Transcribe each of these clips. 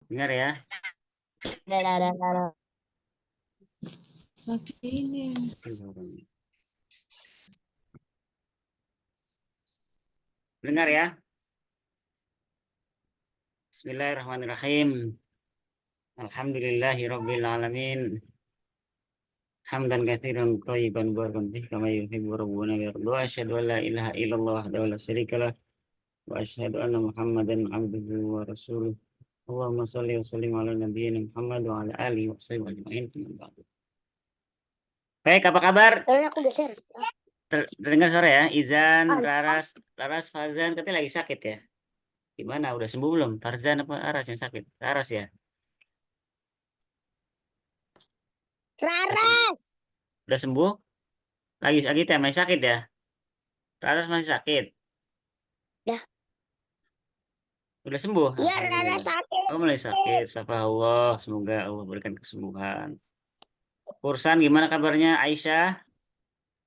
Dengar ya. Dadah. Dengar ya. Bismillahirrahmanirrahim. Alhamdulillahirabbil alamin. Hamdan katsiran thayyiban barakan fihi kama yuhibbu rabbuna wa yarda. Asyhadu an la ilaha illallah wahdahu la syarikalah wa asyhadu anna Muhammadan abduhu wa rasuluh. Allahumma shalli wa sallim ala nabiyyina Muhammad wa ala alihi wa sahbihi ajma'in. Baik, apa kabar? Aku udah share. Terdengar suara ya? Izan, Laras, Farzan katanya lagi sakit ya? Gimana? Udah sembuh belum? Farzan apa Aras yang sakit? Aras ya? Raras. Udah sembuh? Lagi sakit ya? Masih sakit ya? Laras masih sakit? Udah. Udah sembuh? Iya, Raras Alhamdulillah. sakit. Oh, mulai sakit. Sapa Allah. Semoga Allah berikan kesembuhan. Kursan gimana kabarnya Aisyah?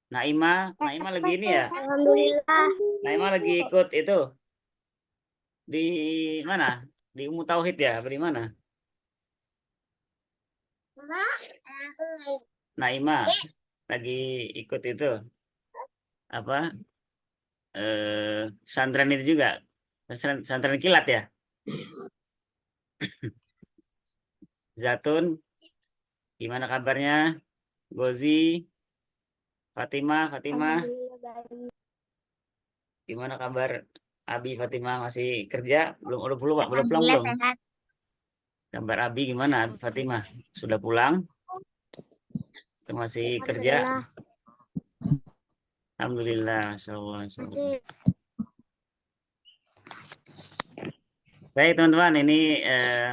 Naima lagi ini ya? Alhamdulillah. Naima lagi ikut itu di mana? Di Ummu Tauhid ya? Apa di mana? Naima lagi ikut itu apa? Santren itu juga. Santren kilat ya? Zatun, gimana kabarnya? Gozi, Fatimah, gimana kabar? Abi, Fatimah masih kerja? Belum, udah pulang, Pak? Belum pulang belum? Sehat. Kabar Abi gimana? Abi Fatimah sudah pulang? Atau masih kerja? Alhamdulillah, insyaallah. Baik teman-teman, ini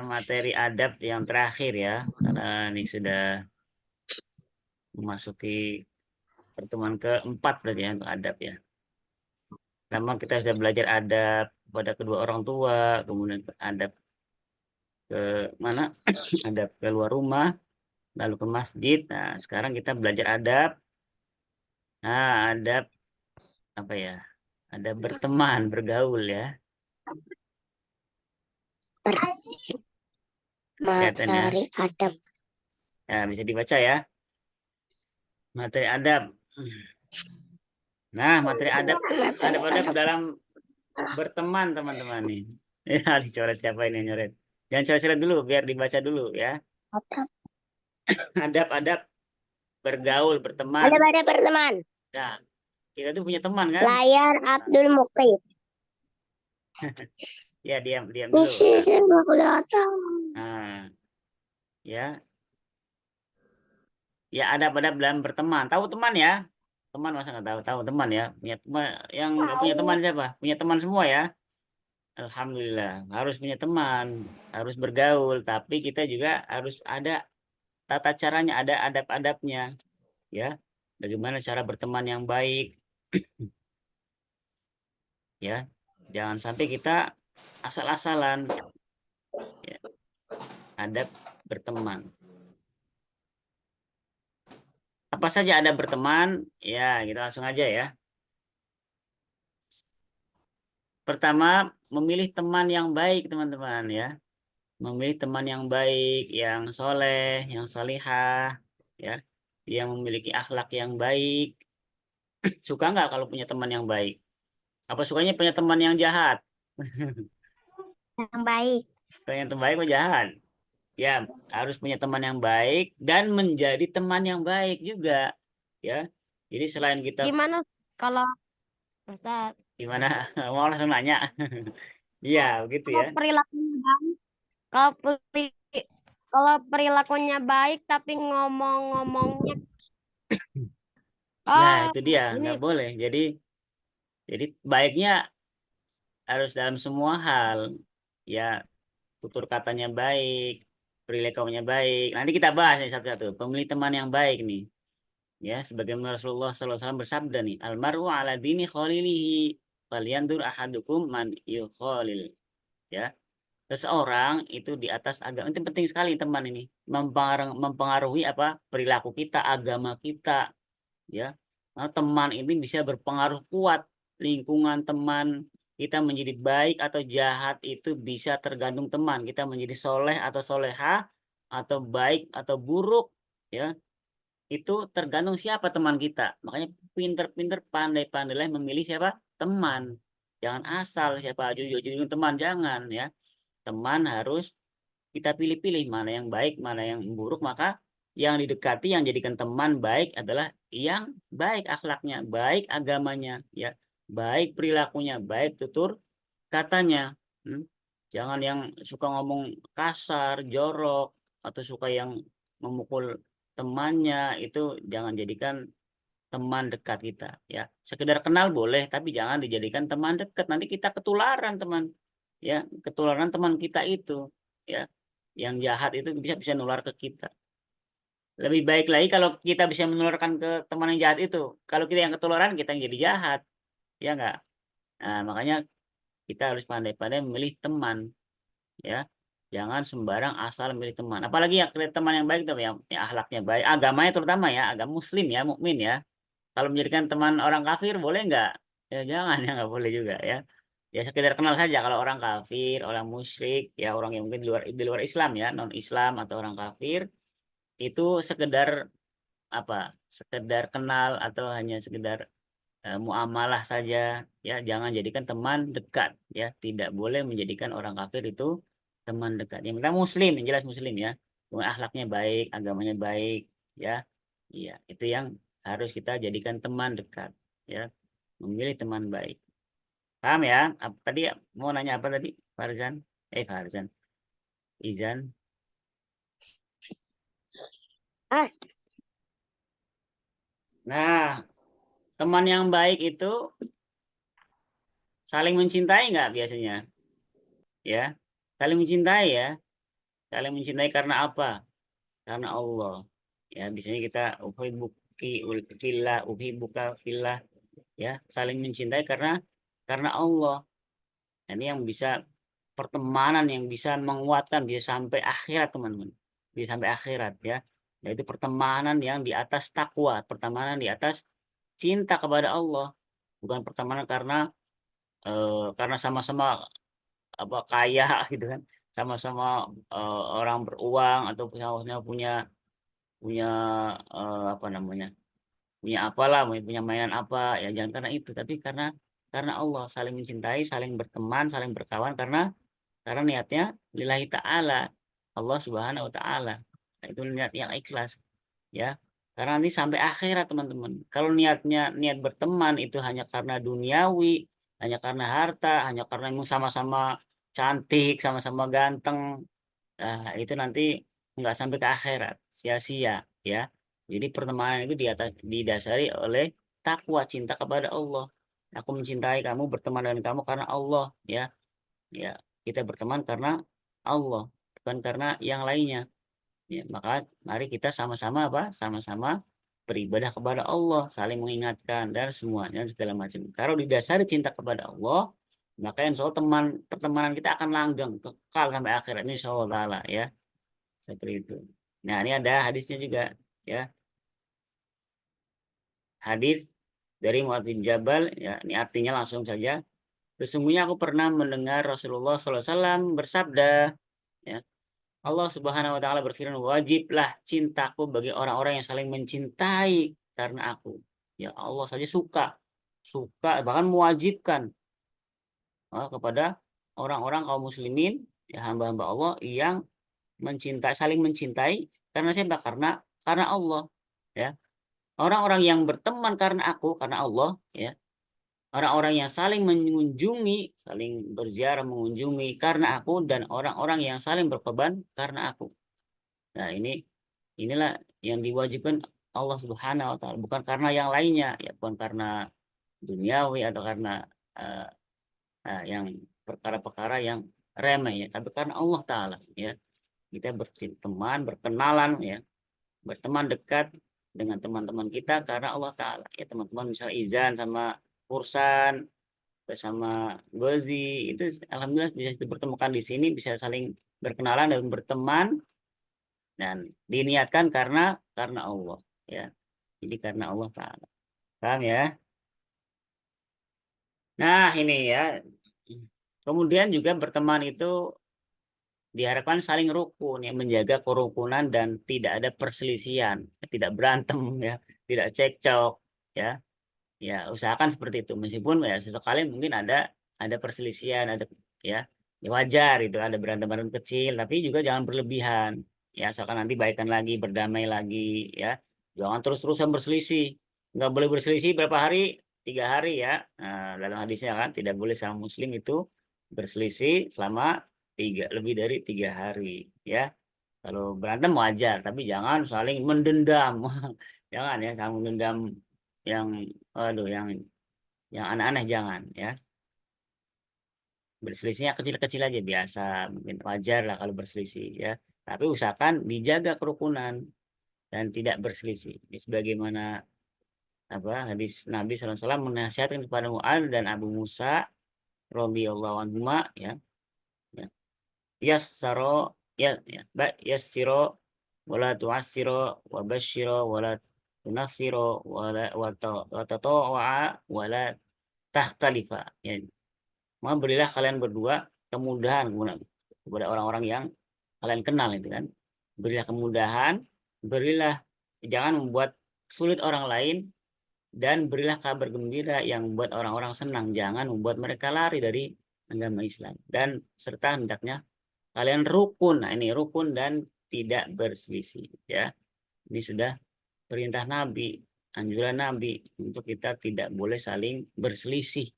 materi adab yang terakhir ya, karena ini sudah memasuki pertemuan keempat berarti ya untuk adab ya. Pertama kita sudah belajar adab pada kedua orang tua, kemudian adab ke mana? Adab ke luar rumah, lalu ke masjid. Nah, sekarang kita belajar adab. Nah, adab apa ya? Adab berteman, bergaul ya. Kelihatan ya. Materi adab. Ya, bisa dibaca ya. Materi adab. Nah, materi adab dalam berteman teman-teman nih. Ya, dicoret siapa ini yang nyoret? Jangan coret-coret dulu, biar dibaca dulu ya. Adab. Adab-adab bergaul, berteman. Ada berteman. Nah, kita tuh punya teman kan? Layar Abdul Muqid. Ya, diam dulu. Nah, ya. Ya, adab-adab dalam berteman. Tahu teman ya? Teman masa nggak tahu? Tahu teman ya? Punya teman, yang nggak punya teman siapa? Punya teman semua ya? Alhamdulillah, harus punya teman, harus bergaul, tapi kita juga harus ada tata caranya, ada adab-adabnya, ya. Bagaimana cara berteman yang baik, ya. Jangan sampai kita asal-asalan, ya. Adab berteman. Apa saja adab berteman? Ya, kita langsung aja ya. Pertama, memilih teman yang baik, teman-teman, ya. Memilih teman yang baik, yang soleh, yang salihah, ya, yang memiliki akhlak yang baik. Suka nggak kalau punya teman yang baik? Apa sukanya punya teman yang jahat? Yang baik. Pengen teman baik atau jahat? Ya, harus punya teman yang baik dan menjadi teman yang baik juga, ya. Jadi selain kita Gimana kalau Ustaz? gimana? Mau langsung nanya? Iya, begitu ya. Kalau perilakunya baik, kalau kalau perilakunya baik tapi ngomongnya Nah, oh itu dia, ini nggak boleh. Jadi baiknya harus dalam semua hal, ya. Tutur katanya baik, perilakunya baik. Nanti kita bahas nih satu-satu. Pemilih teman yang baik nih. Ya, sebagaimana Rasulullah SAW bersabda nih, almaru ala dini khalilihi, falyandur ahadukum man yukhalil. Ya, seseorang itu di atas agama. Itu penting sekali teman ini. Mempengaruhi apa? Perilaku kita, agama kita. Ya, karena teman ini bisa berpengaruh kuat. Lingkungan teman, kita menjadi baik atau jahat itu bisa tergantung teman. Kita menjadi soleh atau solehah, atau baik atau buruk, ya itu tergantung siapa teman kita. Makanya pinter-pinter, pandai-pandailah memilih siapa teman. Jangan asal siapa aja ujung teman, jangan ya. Teman harus kita pilih-pilih mana yang baik, mana yang buruk. Maka yang didekati, yang jadikan teman baik adalah yang baik akhlaknya, baik agamanya, ya, baik perilakunya, baik tutur katanya. Hmm. Jangan yang suka ngomong kasar, jorok, atau suka yang memukul temannya, itu jangan jadikan teman dekat kita, ya. Sekedar kenal boleh, tapi jangan dijadikan teman dekat. Nanti kita ketularan teman, ya, ketularan teman kita itu, ya. Yang jahat itu bisa bisa nular ke kita. Lebih baik lagi kalau kita bisa menularkan ke teman yang jahat itu. Kalau kita yang ketularan, kita yang jadi jahat, ya enggak? Nah, makanya kita harus pandai-pandai memilih teman, ya. Jangan sembarang asal memilih teman. Apalagi ya teman yang baik tuh yang akhlaknya baik, agamanya terutama ya, agama muslim ya, mukmin ya. Kalau menjadikan teman orang kafir boleh nggak? Ya jangan, ya nggak boleh juga ya. Ya sekedar kenal saja kalau orang kafir, orang musyrik, ya orang yang mungkin di luar Islam ya, non Islam atau orang kafir itu sekedar apa? Sekedar kenal atau hanya sekedar muamalah saja, ya jangan jadikan teman dekat, ya tidak boleh menjadikan orang kafir itu teman dekat. Yang penting muslim, yang jelas muslim ya, kemudian akhlaknya baik, agamanya baik, ya, iya itu yang harus kita jadikan teman dekat, ya, memilih teman baik. Paham ya? Tadi mau nanya apa tadi, Farzan? Farzan, Izan. Ah, Nah, teman yang baik itu saling mencintai nggak biasanya? Ya, saling mencintai ya. Saling mencintai karena apa? Karena Allah. Ya, biasanya kita uhibbuki fillah, uhibbuka fillah, ya, saling mencintai karena Allah. Ini yang bisa pertemanan yang bisa menguatkan bisa sampai akhirat, teman-teman. Bisa sampai akhirat ya. Yaitu pertemanan yang di atas takwa, pertemanan di atas cinta kepada Allah. Bukan pertemanan karena sama-sama apa kaya gitu kan. Sama-sama orang beruang atau sama-sama punya punya apa namanya, punya apalah, punya mainan apa, ya jangan karena itu, tapi karena Allah, saling mencintai, saling berteman, saling berkawan karena niatnya lillahi ta'ala, Allah subhanahu wa ta'ala. Nah, itu niat yang ikhlas, ya, karena nanti sampai akhirat teman-teman. Kalau niat berteman itu hanya karena duniawi, hanya karena harta, hanya karena emang sama-sama cantik, sama-sama ganteng, nah, itu nanti nggak sampai ke akhirat, sia-sia, ya. Jadi pertemanan itu didasari oleh takwa, cinta kepada Allah. Aku mencintai kamu, berteman dengan kamu karena Allah, ya. Ya, kita berteman karena Allah, bukan karena yang lainnya. Ya, maka mari kita sama-sama apa? Sama-sama beribadah kepada Allah, saling mengingatkan dan semuanya segala macam. Kalau didasari cinta kepada Allah, maka insya Allah pertemanan kita akan langgeng, kekal sampai akhirat ini insya Allah Ta'ala, ya. Seperti itu. Nah, ini ada hadisnya juga, ya. Hadis dari Muadz bin Jabal, ya. Ini artinya langsung saja. Sesungguhnya aku pernah mendengar Rasulullah SAW bersabda, ya, Allah Subhanahu Wa Taala berfirman, wajiblah cintaku bagi orang-orang yang saling mencintai karena aku. Ya Allah saja suka bahkan mewajibkan kepada orang-orang kaum muslimin, ya hamba-hamba Allah yang saling mencintai karena siapa? Karena Allah, ya. Orang-orang yang berteman karena aku, karena Allah, ya. Orang-orang yang saling mengunjungi, saling berziarah mengunjungi karena aku, dan orang-orang yang saling berkorban karena aku. Nah, inilah yang diwajibkan Allah Subhanahu wa taala, bukan karena yang lainnya, ya, bukan karena duniawi atau karena eh, yang perkara-perkara yang remeh, ya, tapi karena Allah taala, ya. Kita berteman, berkenalan, ya, berteman dekat dengan teman-teman kita karena Allah taala, ya. Teman-teman misal Izan sama Kursan bersama Gozi itu alhamdulillah bisa dipertemukan di sini, bisa saling berkenalan dan berteman, dan diniatkan karena Allah, ya. Jadi karena Allah taala. Paham ya? Nah, ini ya, Kemudian juga berteman itu diharapkan saling rukun, ya, menjaga kerukunan dan tidak ada perselisihan, tidak berantem, ya, tidak cekcok, ya. Ya, usahakan seperti itu. Meskipun ya sesekali mungkin ada perselisihan, ya, ya wajar itu ada berantem-berantem kecil, tapi juga jangan berlebihan. Ya, asalkan nanti baikan lagi, berdamai lagi, ya. Jangan terus-terusan berselisih. Nggak boleh berselisih berapa hari? 3 hari, ya. Nah, dalam hadisnya kan tidak boleh sama muslim itu berselisih selama lebih dari 3 hari, ya. Kalau berantem wajar, tapi jangan saling mendendam. Jangan ya, saling mendendam yang aduh yang aneh-aneh jangan, ya. Berselisihnya kecil-kecil aja biasa, mungkin wajar lah kalau berselisih, ya. Tapi usahakan dijaga kerukunan dan tidak berselisih. Ini sebagaimana apa hadis Nabi SAW menasihatkan kepada Mu'adz dan Abu Musa radhiyallahu anhuma, ya. Ya. Yassaro, yassiro wala tu'assiro wa basyiro wala tunafiro wa tatawwa wala takhtalifa, ya. Maka berilah kalian berdua kemudahan kepada orang-orang yang kalian kenal itu kan. Berilah kemudahan, berilah, jangan membuat sulit orang lain, dan berilah kabar gembira yang membuat orang-orang senang. Jangan membuat mereka lari dari agama Islam. Dan serta hendaknya kalian rukun. Nah, ini rukun dan tidak berselisih, ya. Ini sudah perintah Nabi, anjuran Nabi untuk kita tidak boleh saling berselisih.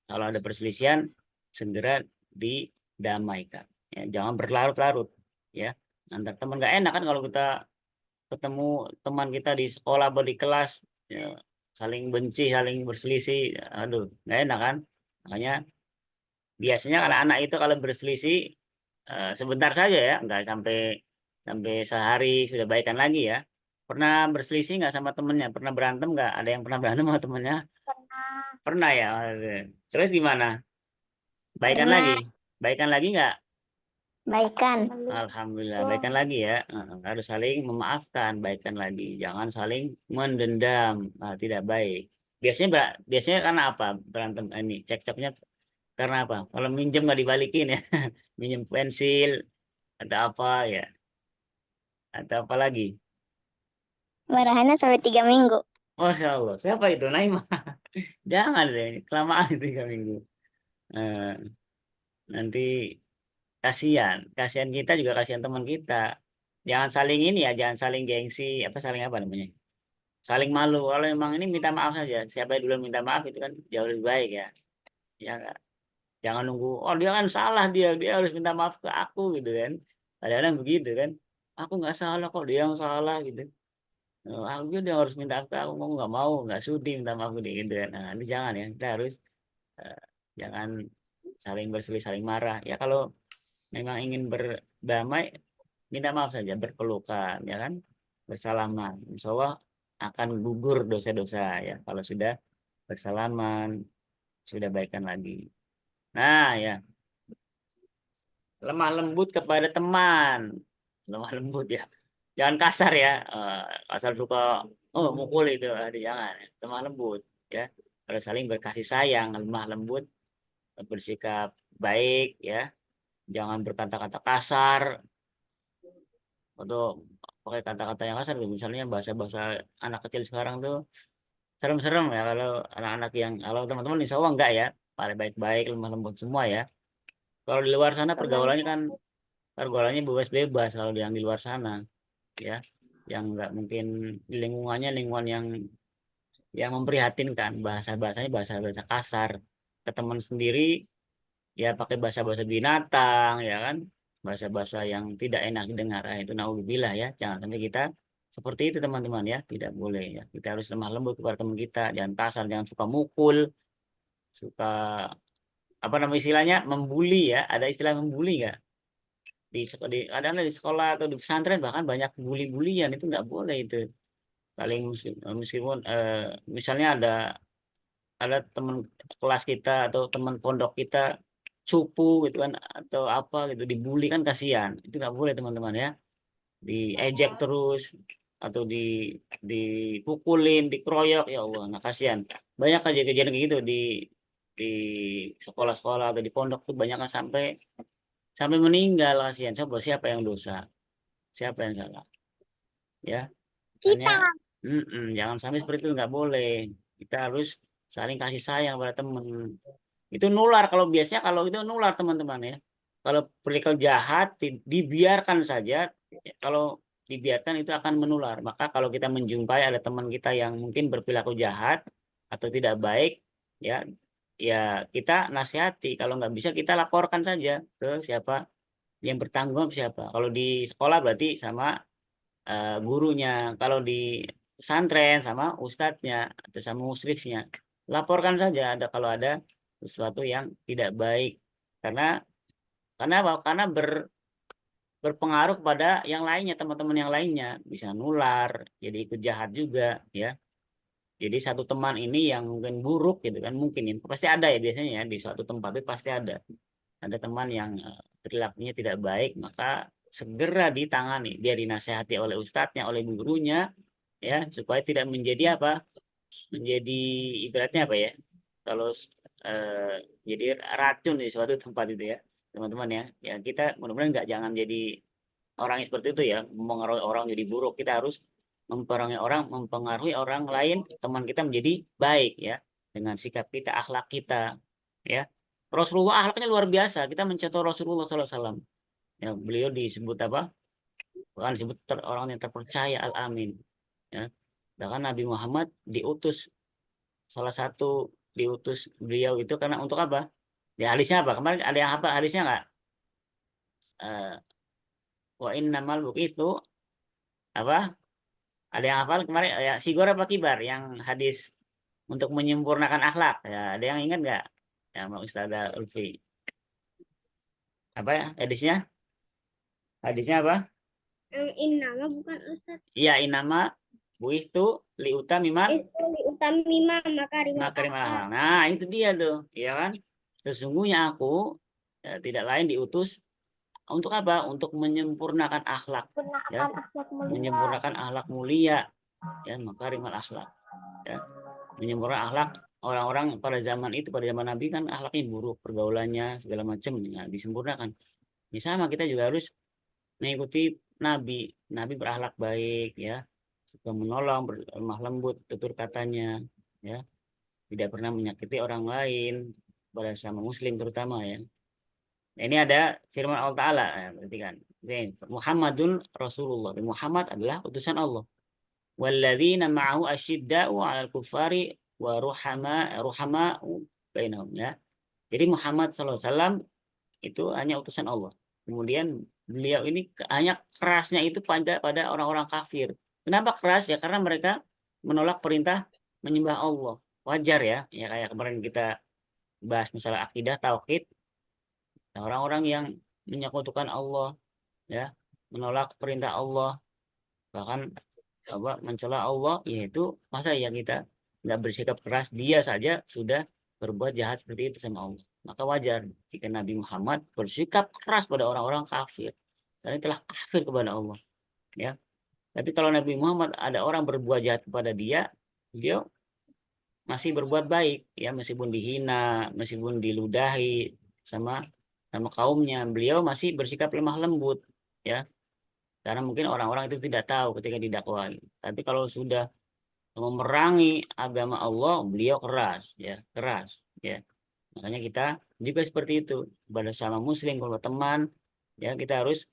Kalau ada perselisihan, segera didamaikan. Ya, jangan berlarut-larut. Ya, antar teman nggak enak kan kalau kita ketemu teman kita di sekolah atau di kelas, ya, saling benci, saling berselisih, aduh, nggak enak kan. Makanya biasanya anak-anak itu kalau berselisih sebentar saja, ya, nggak sampai sampai sehari sudah baikan lagi, ya. Pernah berselisih nggak sama temennya? Pernah berantem nggak? Ada yang pernah berantem sama temennya? Pernah ya. Oke. Terus gimana? Baikan Pernah. lagi? Baikan lagi nggak? Baikan. Alhamdulillah, baikan lagi, ya. Harus saling memaafkan, baikan lagi. Jangan saling mendendam. Tidak baik. Biasanya karena apa berantem ini? Cekcoknya karena apa? Kalau minjem nggak dibalikin, ya. Minjem pensil atau apa, ya? Atau apa lagi? Marahannya sampai 3 minggu. Masya Allah. Siapa itu? Naimah. Jangan deh. Kelamaan 3 minggu. Eh, Nanti kasihan kita juga kasihan teman kita. Jangan saling ini, ya, jangan saling gengsi, apa saling apa namanya, saling malu. Kalau memang ini minta maaf saja, siapa yang duluan minta maaf itu kan jauh lebih baik, ya. Ya nggak? Jangan nunggu, oh dia kan salah, dia harus minta maaf ke aku gitu kan. Kadang-kadang begitu kan, aku nggak salah kok, dia yang salah gitu. Aku dia harus minta maaf ke aku, mau nggak mau, nggak sudi minta maaf ke dia gitu kan. Nah, ini jangan, ya, kita harus eh, jangan saling berselisih, saling marah, ya. Kalau memang ingin berdamai, minta maaf saja, berpelukan, ya kan, bersalaman. Insya Allah akan gugur dosa-dosa, ya, kalau sudah bersalaman, sudah baikan lagi. Nah, ya, lemah lembut kepada teman, lemah lembut, ya, jangan kasar, ya. Kasar suka, oh, mukul itu, ada, jangan, ya. Lemah lembut, ya, kalau saling berkasih sayang, lemah lembut, bersikap baik, ya, jangan berkata-kata kasar atau pakai kata-kata yang kasar tuh. Misalnya bahasa-bahasa anak kecil sekarang tuh serem-serem, ya. Kalau teman-teman insya Allah enggak, ya, pada baik-baik, lemah lembut semua, ya. Kalau di luar sana pergaulannya bebas-bebas kalau yang di luar sana, ya, yang enggak mungkin di lingkungannya lingkungan yang memprihatinkan, bahasa-bahasanya bahasa-bahasa kasar ke teman sendiri, ya, pakai bahasa-bahasa binatang, ya kan, bahasa-bahasa yang tidak enak didengar. Itu naudzubillah, ya, jangan sampai kita seperti itu, teman-teman, ya, tidak boleh, ya. Kita harus lemah lembut kepada teman kita, jangan kasar, jangan suka mukul, suka apa nama istilahnya, membuli, ya. Ada istilah membuli nggak di sekolah atau di pesantren, bahkan banyak bully-bulian, itu nggak boleh itu. Saling meskipun misalnya ada teman kelas kita atau teman pondok kita cupu gitu kan, atau apa gitu, dibully kan kasihan, itu nggak boleh, teman-teman, ya. Diejek terus atau dipukulin, dikeroyok, ya Allah, nah kasihan. Banyak aja kejadian kayak gitu di sekolah-sekolah atau di pondok tuh banyak kan sampai meninggal, kasihan. Coba siapa yang dosa? Siapa yang salah? Ya, Kita. makanya jangan sampai seperti itu, nggak boleh. Kita harus saling kasih sayang pada teman. Itu nular, kalau biasanya kalau itu nular teman-teman ya. Kalau perilaku jahat dibiarkan saja, ya, kalau dibiarkan itu akan menular. Maka kalau kita menjumpai ada teman kita yang mungkin berperilaku jahat atau tidak baik, ya ya kita nasihati. Kalau nggak bisa kita laporkan saja ke siapa yang bertanggung jawab siapa. Kalau di sekolah berarti sama gurunya, kalau di pesantren sama ustadznya atau sama musrifnya. Laporkan saja ada kalau ada sesuatu yang tidak baik. Karena karena apa? Karena berpengaruh kepada yang lainnya, teman-teman yang lainnya, bisa nular, jadi ikut jahat juga ya. Jadi satu teman ini yang mungkin buruk gitu kan, mungkin ya, pasti ada ya biasanya ya di suatu tempat itu pasti ada teman yang perilakunya tidak baik, maka segera ditangani, dia dinasehati oleh ustadznya, oleh gurunya, ya supaya tidak menjadi apa, menjadi ibaratnya apa ya, kalau eh, jadi racun di suatu tempat itu ya teman-teman ya. Ya kita mudah-mudahan nggak, jangan jadi orang yang seperti itu ya, mempengaruhi orang jadi buruk. Kita harus mempengaruhi orang lain, teman kita menjadi baik ya, dengan sikap kita, akhlak kita ya. Rasulullah akhlaknya luar biasa, kita mencontoh Rasulullah SAW ya. Beliau disebut apa, bahkan disebut orang yang terpercaya, al-amin ya. Bahkan Nabi Muhammad diutus, salah satu diutus beliau itu karena untuk apa, ya hadisnya apa kemarin, ada yang apa hadisnya nggak? Eh, wa innamal itu apa, ada yang hafal kemarin ya, Sigor apa Kibar yang hadis untuk menyempurnakan akhlak ya, ada yang ingat nggak ya, mau Ustazah Ulfi? Apa ya hadisnya apa? Innama bukan Ustaz. Iya, inama bu itu liutamimal Itu utamima makarimul makarim akhlak. akhlak. Nah itu dia tuh ya kan, sesungguhnya aku tidak lain diutus untuk apa, untuk menyempurnakan akhlak ya, Gunakan akhlak mulia. menyempurnakan akhlak mulia ya, makarimul akhlak ya, menyempurnakan akhlak orang-orang pada zaman itu, pada zaman Nabi kan akhlaknya buruk, pergaulannya segala macam, ya, disempurnakan. Ini sama, kita juga harus mengikuti Nabi. Nabi berakhlak baik ya, suka menolong, berlemah lembut tutur katanya ya, tidak pernah menyakiti orang lain, pada sama muslim terutama ya. Nah, ini ada firman Allah Ta'ala ya, berarti kan Muhammadun Rasulullah, Muhammad adalah utusan Allah. Walladzina ma'ahu asyidda'u 'alal kuffari wa ruhama'u bainahum ya. Jadi Muhammad SAW itu hanya utusan Allah. Kemudian beliau ini hanya kerasnya itu pada orang-orang kafir. Kenapa keras? Ya karena mereka menolak perintah menyembah Allah. Wajar ya, ya kayak kemarin kita bahas masalah akidah tauhid. Orang-orang yang menyekutukan Allah ya, menolak perintah Allah, bahkan apa, mencela Allah, yaitu masa ya kita nggak bersikap keras, dia saja sudah berbuat jahat seperti itu sama Allah. Maka wajar jika Nabi Muhammad bersikap keras pada orang-orang kafir, karena telah kafir kepada Allah ya. Tapi kalau Nabi Muhammad ada orang berbuat jahat kepada dia, beliau masih berbuat baik ya, meskipun dihina, meskipun diludahi sama sama kaumnya, beliau masih bersikap lemah lembut ya, karena mungkin orang-orang itu tidak tahu ketika didakwai. Tapi kalau sudah memerangi agama Allah, beliau keras ya, keras ya. Makanya kita juga seperti itu kepada sama muslim, kalau teman ya, kita harus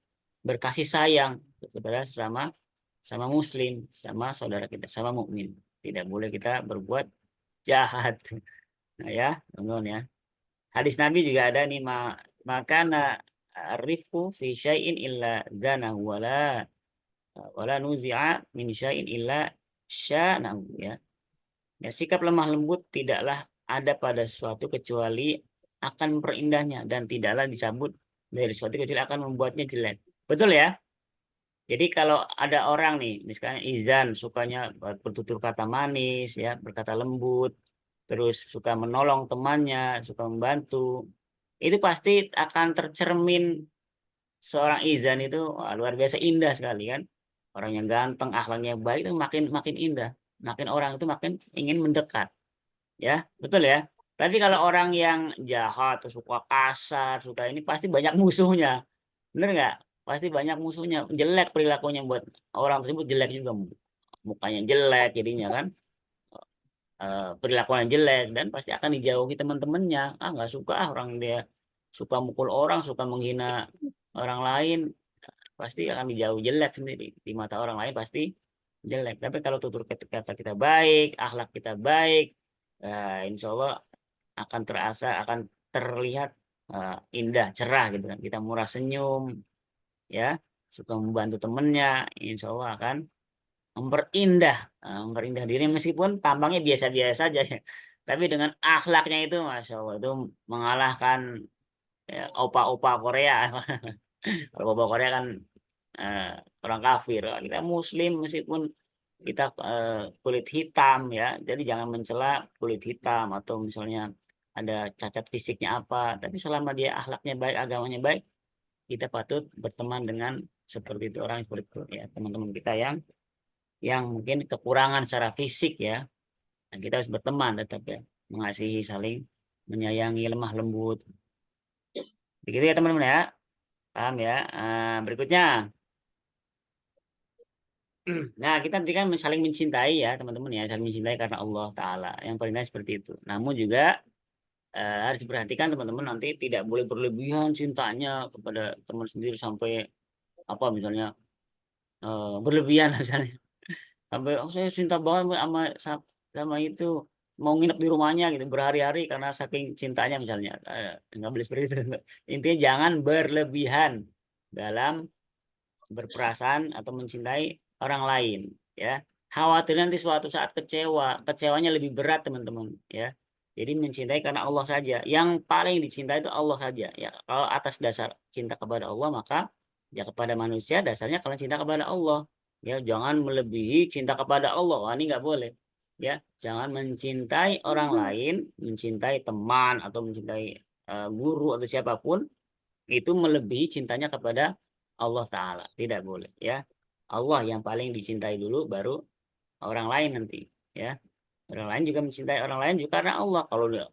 berkasih sayang kepada sama muslim, sama saudara kita, sama mukmin. Tidak boleh kita berbuat jahat. Nah ya, teman-teman ya. Hadis Nabi juga ada nih, makana rifqu fi syai'in illa zanahu wala nuzi'a min syai'in illa sya'nahu ya. Ya, sikap lemah lembut tidaklah ada pada sesuatu kecuali akan memperindahnya, dan tidaklah dicabut dari sesuatu kecuali akan membuatnya jelek. Betul ya? Jadi kalau ada orang nih, misalnya Izan sukanya bertutur kata manis ya, berkata lembut, terus suka menolong temannya, suka membantu, itu pasti akan tercermin seorang Izan itu, wah, luar biasa indah sekali kan. Orang yang ganteng, akhlaknya baik itu makin makin indah. Makin orang itu makin ingin mendekat. Ya, betul ya? Tapi kalau orang yang jahat, atau suka kasar, suka ini pasti banyak musuhnya. Bener nggak? Pasti banyak musuhnya. Jelek perilakunya buat orang tersebut jelek juga. Mukanya jelek jadinya kan. Perilakunya jelek dan pasti akan dijauhi teman-temannya. Ah nggak suka orang dia suka mukul orang, suka menghina orang lain, pasti akan dijauh jelek sendiri di mata orang lain pasti jelek. Tapi kalau tutur kata kita baik, akhlak kita baik, insya Allah akan terasa, akan terlihat indah, cerah gitu kan. Kita murah senyum, ya, suka membantu temennya, insya Allah akan memperindah diri meskipun tampangnya biasa-biasa saja ya. Tapi dengan akhlaknya itu, masya Allah, itu mengalahkan ya, opa-opa Korea. Kalau opa Korea kan eh, orang kafir. Kita Muslim meskipun kita kulit hitam ya. Jadi jangan mencela kulit hitam atau misalnya ada cacat fisiknya apa. Tapi selama dia akhlaknya baik, agamanya baik, kita patut berteman dengan seperti itu, orang seperti itu ya, teman-teman kita yang mungkin kekurangan secara fisik ya. Nah, kita harus berteman tetap ya, mengasihi, saling menyayangi, lemah lembut. Begitu ya teman-teman ya. Paham ya? Berikutnya. Nah, kita nanti kan saling mencintai ya, teman-teman ya, saling mencintai karena Allah Ta'ala. Yang paling seperti itu. Namun juga harus diperhatikan teman-teman, nanti tidak boleh berlebihan cintanya kepada teman sendiri sampai apa misalnya berlebihan misalnya. Sampai oh saya cinta banget sama itu, mau nginep di rumahnya gitu berhari-hari karena saking cintanya misalnya. Nggak boleh seperti itu. Intinya jangan berlebihan dalam berperasaan atau mencintai orang lain ya, khawatir nanti suatu saat kecewanya lebih berat teman-teman ya. Jadi mencintai karena Allah saja, yang paling dicintai itu Allah saja ya. Kalau atas dasar cinta kepada Allah, maka ya kepada manusia dasarnya kalian cinta kepada Allah ya. Jangan melebihi cinta kepada Allah. Wah, ini nggak boleh ya. Jangan mencintai orang lain, mencintai teman atau mencintai guru atau siapapun itu melebihi cintanya kepada Allah Ta'ala. Tidak boleh ya. Allah yang paling dicintai dulu, baru orang lain nanti ya. Orang lain juga mencintai orang lain juga karena Allah. Kalau dia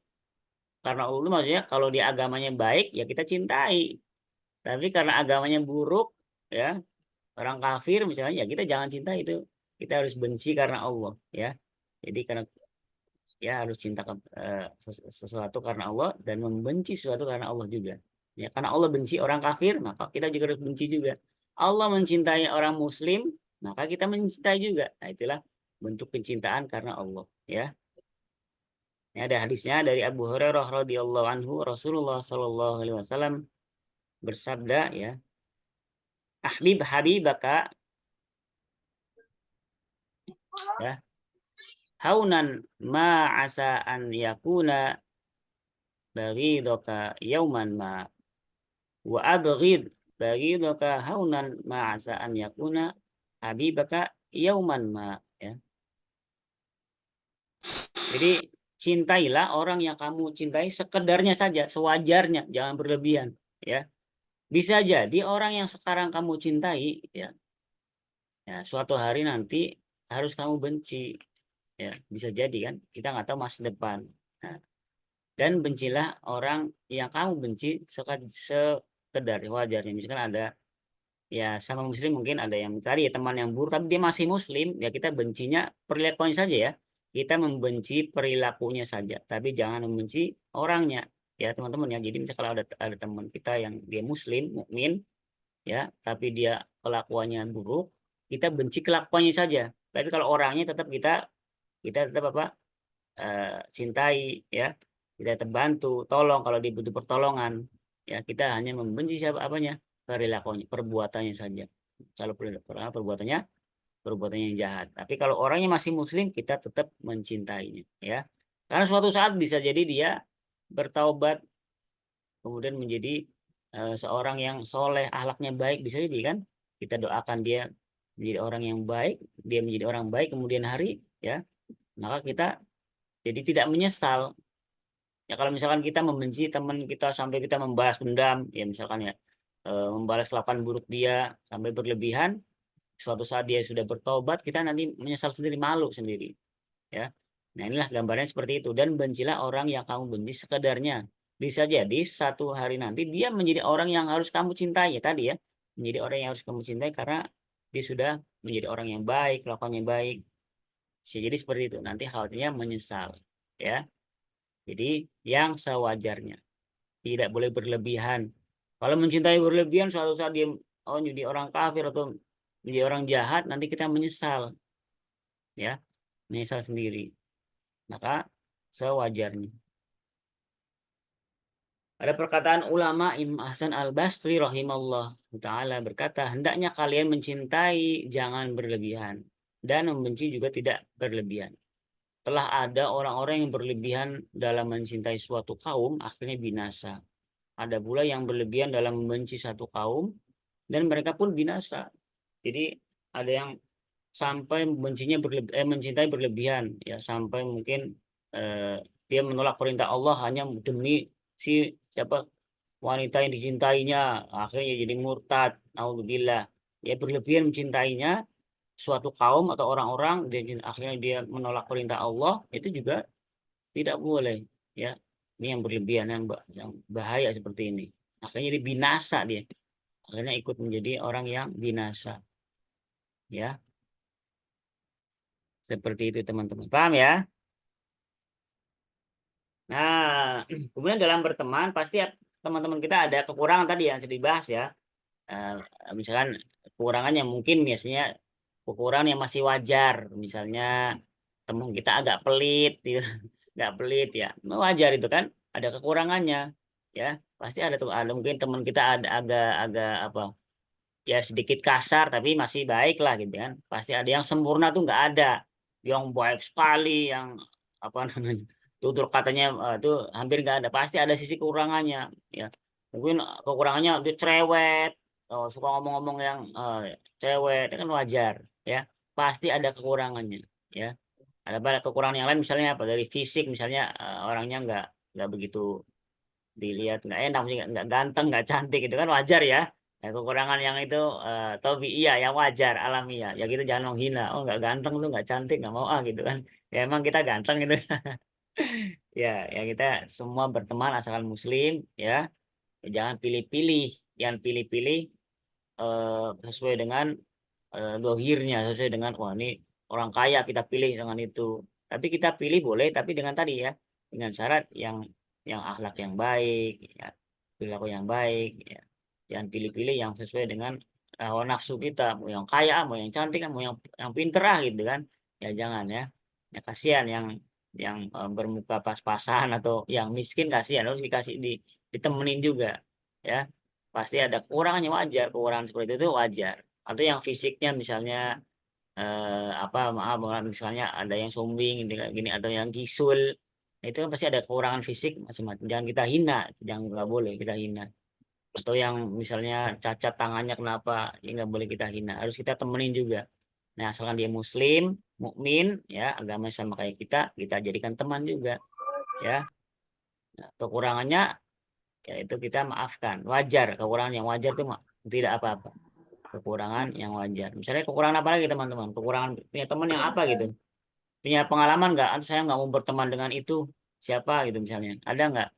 karena Allah itu maksudnya kalau dia agamanya baik ya kita cintai. Tapi karena agamanya buruk ya, orang kafir misalnya ya kita jangan cinta itu. Kita harus benci karena Allah ya. Jadi karena ya harus cinta sesuatu karena Allah dan membenci sesuatu karena Allah juga ya. Karena Allah benci orang kafir, maka kita juga harus benci juga. Allah mencintai orang muslim, maka kita mencintai juga. Nah, itulah bentuk pencintaan karena Allah ya. Ini ada hadisnya dari Abu Hurairah radhiyallahu anhu, Rasulullah sallallahu alaihi wasallam bersabda ya, ahbib habibaka ya, haunan ma asa an yakuna baghidaka yauman ma, wa abghid baghidaka haunan ma asa an yakuna habibaka yauman ma ya. Jadi cintailah orang yang kamu cintai sekedarnya saja, sewajarnya, jangan berlebihan ya. Bisa jadi orang yang sekarang kamu cintai ya, ya suatu hari nanti harus kamu benci ya, bisa jadi kan, kita nggak tahu masa depan. Nah, dan bencilah orang yang kamu benci sekedar wajarnya. Misalkan ada ya sama muslim, mungkin ada yang tadi ya teman yang buruk tapi dia masih muslim ya, kita bencinya perilakunya saja ya. Kita membenci perilakunya saja, tapi jangan membenci orangnya ya teman-teman ya. Jadi misalnya kalau ada teman kita yang dia muslim mukmin ya, tapi dia kelakuannya buruk, kita benci kelakuannya saja. Tapi kalau orangnya tetap kita tetap apa, cintai ya, kita terbantu, tolong kalau dia butuh pertolongan ya. Kita hanya membenci siapa apanya, perilakunya, perbuatannya saja. Kalau perbuatannya yang jahat. Tapi kalau orangnya masih muslim, kita tetap mencintainya ya. Karena suatu saat bisa jadi dia bertaubat kemudian menjadi seorang yang soleh, akhlaknya baik, bisa jadi kan. Kita doakan dia menjadi orang yang baik, dia menjadi orang baik kemudian hari ya, maka kita jadi tidak menyesal ya. Kalau misalkan kita membenci teman kita sampai kita membalas dendam ya, misalkan ya, membalas kelakuan buruk dia sampai berlebihan, suatu saat dia sudah bertobat, kita nanti menyesal sendiri, malu sendiri ya. Nah, inilah gambarnya seperti itu. Dan bencilah orang yang kamu benci sekedarnya. Bisa jadi satu hari nanti dia menjadi orang yang harus kamu cintai. Ya, tadi ya, menjadi orang yang harus kamu cintai karena dia sudah menjadi orang yang baik, kelakuannya baik. Jadi seperti itu. Nanti khawatirnya menyesal. Ya. Jadi yang sewajarnya. Tidak boleh berlebihan. Kalau mencintai berlebihan suatu saat dia jadi orang kafir atau menjadi orang jahat, nanti kita menyesal. Ya, menyesal sendiri. Maka sewajarnya. Ada perkataan ulama Imam Hasan Al-Basri rahimahullah taala berkata, hendaknya kalian mencintai jangan berlebihan dan membenci juga tidak berlebihan. Telah ada orang-orang yang berlebihan dalam mencintai suatu kaum akhirnya binasa. Ada pula yang berlebihan dalam membenci satu kaum dan mereka pun binasa. Jadi ada yang sampai mencintai berlebihan ya sampai mungkin eh, dia menolak perintah Allah hanya demi si siapa wanita yang dicintainya, akhirnya jadi murtad, naudzubillah. Ya berlebihan mencintainya suatu kaum atau orang-orang dan akhirnya dia menolak perintah Allah, itu juga tidak boleh ya. Ini yang berlebihan yang bahaya seperti ini. Akhirnya jadi binasa dia. Akhirnya ikut menjadi orang yang binasa. Ya, seperti itu teman-teman. Paham ya? Nah, kemudian dalam berteman pasti teman-teman kita ada kekurangan tadi yang sudah dibahas ya. Eh, Misalkan kekurangannya mungkin biasanya kekurangan yang masih wajar. Misalnya teman kita agak pelit, gitu. Nggak pelit ya. Wajar itu kan, ada kekurangannya. Ya, pasti ada tuh. Ada mungkin teman kita ada agak apa? Ya sedikit kasar tapi masih baik lah gitu kan. Pasti ada yang sempurna tuh nggak ada. Yang baik sekali, yang apa namanya tutur katanya tuh hampir nggak ada. Pasti ada sisi kekurangannya. Ya mungkin kekurangannya dia cerewet, suka ngomong-ngomong yang cerewet, itu kan wajar. Ya pasti ada kekurangannya. Ya ada banyak kekurangan yang lain misalnya apa dari fisik misalnya orangnya nggak begitu dilihat nggak enak, nggak ganteng, nggak cantik itu kan wajar ya. Nah, kekurangan yang itu tobi iya yang wajar alamiah ya gitu jangan menghina oh nggak ganteng tuh nggak cantik nggak mau gitu kan ya emang kita ganteng gitu. Ya ya kita semua berteman asalkan muslim ya. Jangan pilih-pilih, jangan pilih-pilih sesuai dengan dohirnya sesuai dengan wah ini orang kaya kita pilih dengan itu, tapi kita pilih boleh tapi dengan tadi ya dengan syarat yang akhlak yang baik ya, perilaku yang baik ya. Jangan pilih-pilih yang sesuai dengan hawa nafsu kita mau yang kaya mau yang cantik mau yang pinter gitu kan ya jangan ya. Ya kasihan yang bermuka pas-pasan atau yang miskin kasihan harus dikasih ditemenin juga ya. Pasti ada kekurangannya wajar, kekurangan seperti itu wajar atau yang fisiknya misalnya apa maaf misalnya ada yang sombing gini atau yang gisul. Nah, itu kan pasti ada kekurangan fisik masing-masing jangan kita hina jangan nggak boleh kita hina atau yang misalnya cacat tangannya kenapa ya nggak boleh kita hina harus kita temenin juga. Nah asalkan dia muslim mukmin ya agama sama kayak kita jadikan teman juga ya. Nah, kekurangannya ya itu kita maafkan wajar kekurangan yang wajar itu tidak apa-apa kekurangan yang wajar. Misalnya kekurangan apa lagi teman-teman? Kekurangan punya teman yang apa gitu? Punya pengalaman nggak? Aduh, saya nggak mau berteman dengan itu. Siapa gitu misalnya? Ada nggak?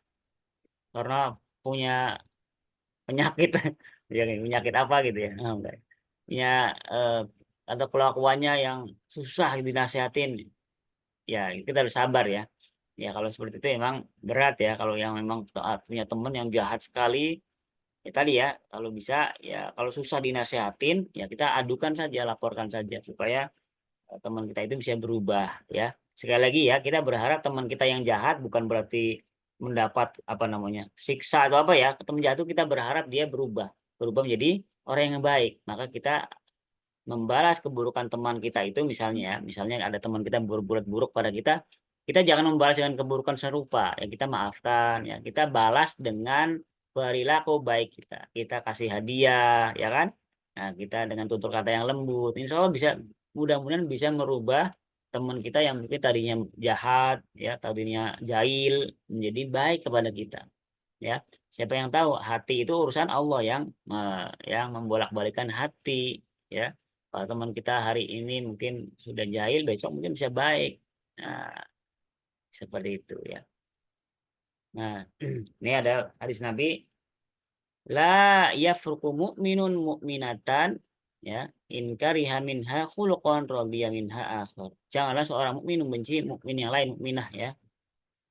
Karena punya penyakit, ya, penyakit apa gitu ya? Oh, enggak. Punya eh, atau kelakuannya yang susah dinasehatin. Ya kita harus sabar ya. Ya kalau seperti itu memang berat ya. Kalau yang memang punya teman yang jahat sekali, ya tadi ya kalau bisa ya kalau susah dinasehatin ya kita adukan saja laporkan saja supaya teman kita itu bisa berubah ya. Sekali lagi ya kita berharap teman kita yang jahat bukan berarti mendapat apa namanya siksa atau apa ya. Teman jahat itu kita berharap dia berubah menjadi orang yang baik. Maka kita membalas keburukan teman kita itu misalnya ada teman kita berbuat buruk pada kita jangan membalas dengan keburukan serupa ya kita maafkan ya kita balas dengan perilaku baik kita kasih hadiah ya kan. Nah kita dengan tutur kata yang lembut insya Allah bisa mudah-mudahan bisa merubah teman kita yang mungkin tadinya jahat ya tadinya jahil menjadi baik kepada kita ya. Siapa yang tahu hati itu urusan Allah yang membolak-balikan hati ya. Kalau teman kita hari ini mungkin sudah jahil besok mungkin bisa baik. Nah Seperti itu ya. Nah, ini ada hadis Nabi, la yafruqu mu'minun mu'minatan, ya, in kariha minha khuluqan radiya minha akhar. Janganlah seorang mukmin membenci mukmin yang lain, mukminah ya.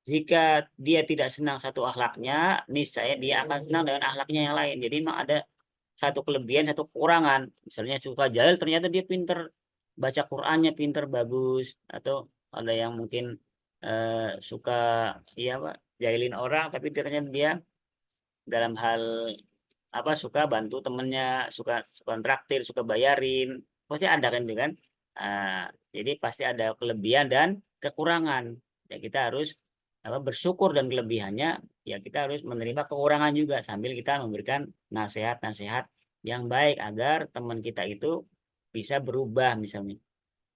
Jika dia tidak senang satu akhlaknya, niscaya dia akan senang dengan akhlaknya yang lain. Jadi memang ada satu kelebihan, satu kekurangan. Misalnya suka jahil, ternyata dia pinter baca Qur'annya, pinter bagus. Atau ada yang mungkin suka ya Pak, jahilin orang, tapi ternyata dia dalam hal apa suka bantu temennya, suka suka traktir, suka bayarin, pasti ada kan itu kan. Jadi pasti ada kelebihan dan kekurangan. Ya kita harus apa bersyukur, dan kelebihannya ya kita harus menerima kekurangan juga sambil kita memberikan nasihat-nasihat yang baik agar teman kita itu bisa berubah misalnya.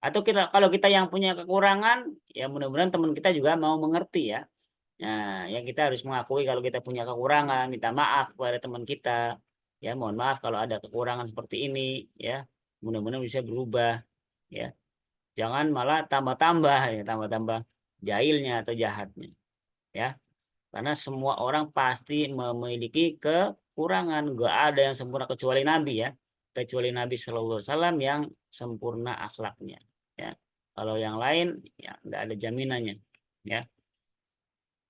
Atau kita kalau kita yang punya kekurangan, ya mudah-mudahan teman kita juga mau mengerti ya. Nah, ya kita harus mengakui kalau kita punya kekurangan, minta maaf kepada teman kita. Ya, mohon maaf kalau ada kekurangan seperti ini, ya. Mudah-mudahan bisa berubah, ya. Jangan malah tambah-tambah, ya, tambah-tambah jahilnya atau jahatnya, ya. Karena semua orang pasti memiliki kekurangan. Gak ada yang sempurna kecuali Nabi ya. Kecuali Nabi Shallallahu Alaihi Wasallam yang sempurna akhlaknya, ya. Kalau yang lain, ya nggak ada jaminannya, ya.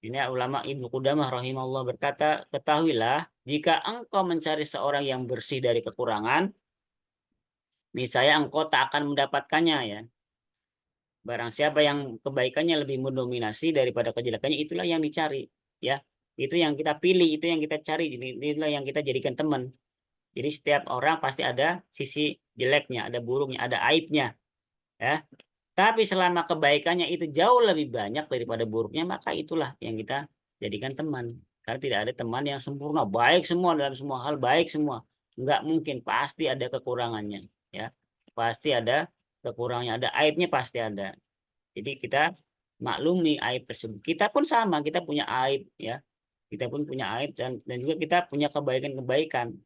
Ini ulama Ibnu Qudamah rahimahullah berkata, ketahuilah jika engkau mencari seorang yang bersih dari kekurangan, niscaya engkau tak akan mendapatkannya ya. Barang siapa yang kebaikannya lebih mendominasi daripada kejelekannya, itulah yang dicari ya. Itu yang kita pilih, itu yang kita cari, itulah yang kita jadikan teman. Jadi setiap orang pasti ada sisi jeleknya, ada buruknya, ada aibnya ya. Tapi selama kebaikannya itu jauh lebih banyak daripada buruknya, maka itulah yang kita jadikan teman. Karena tidak ada teman yang sempurna, baik semua dalam semua hal, baik semua. Enggak mungkin, pasti ada kekurangannya, ya. Pasti ada kekurangannya, ada aibnya pasti ada. Jadi kita maklumi aib tersebut. Kita pun sama, kita punya aib, ya. Kita pun punya aib, dan juga kita punya kebaikan-kebaikan,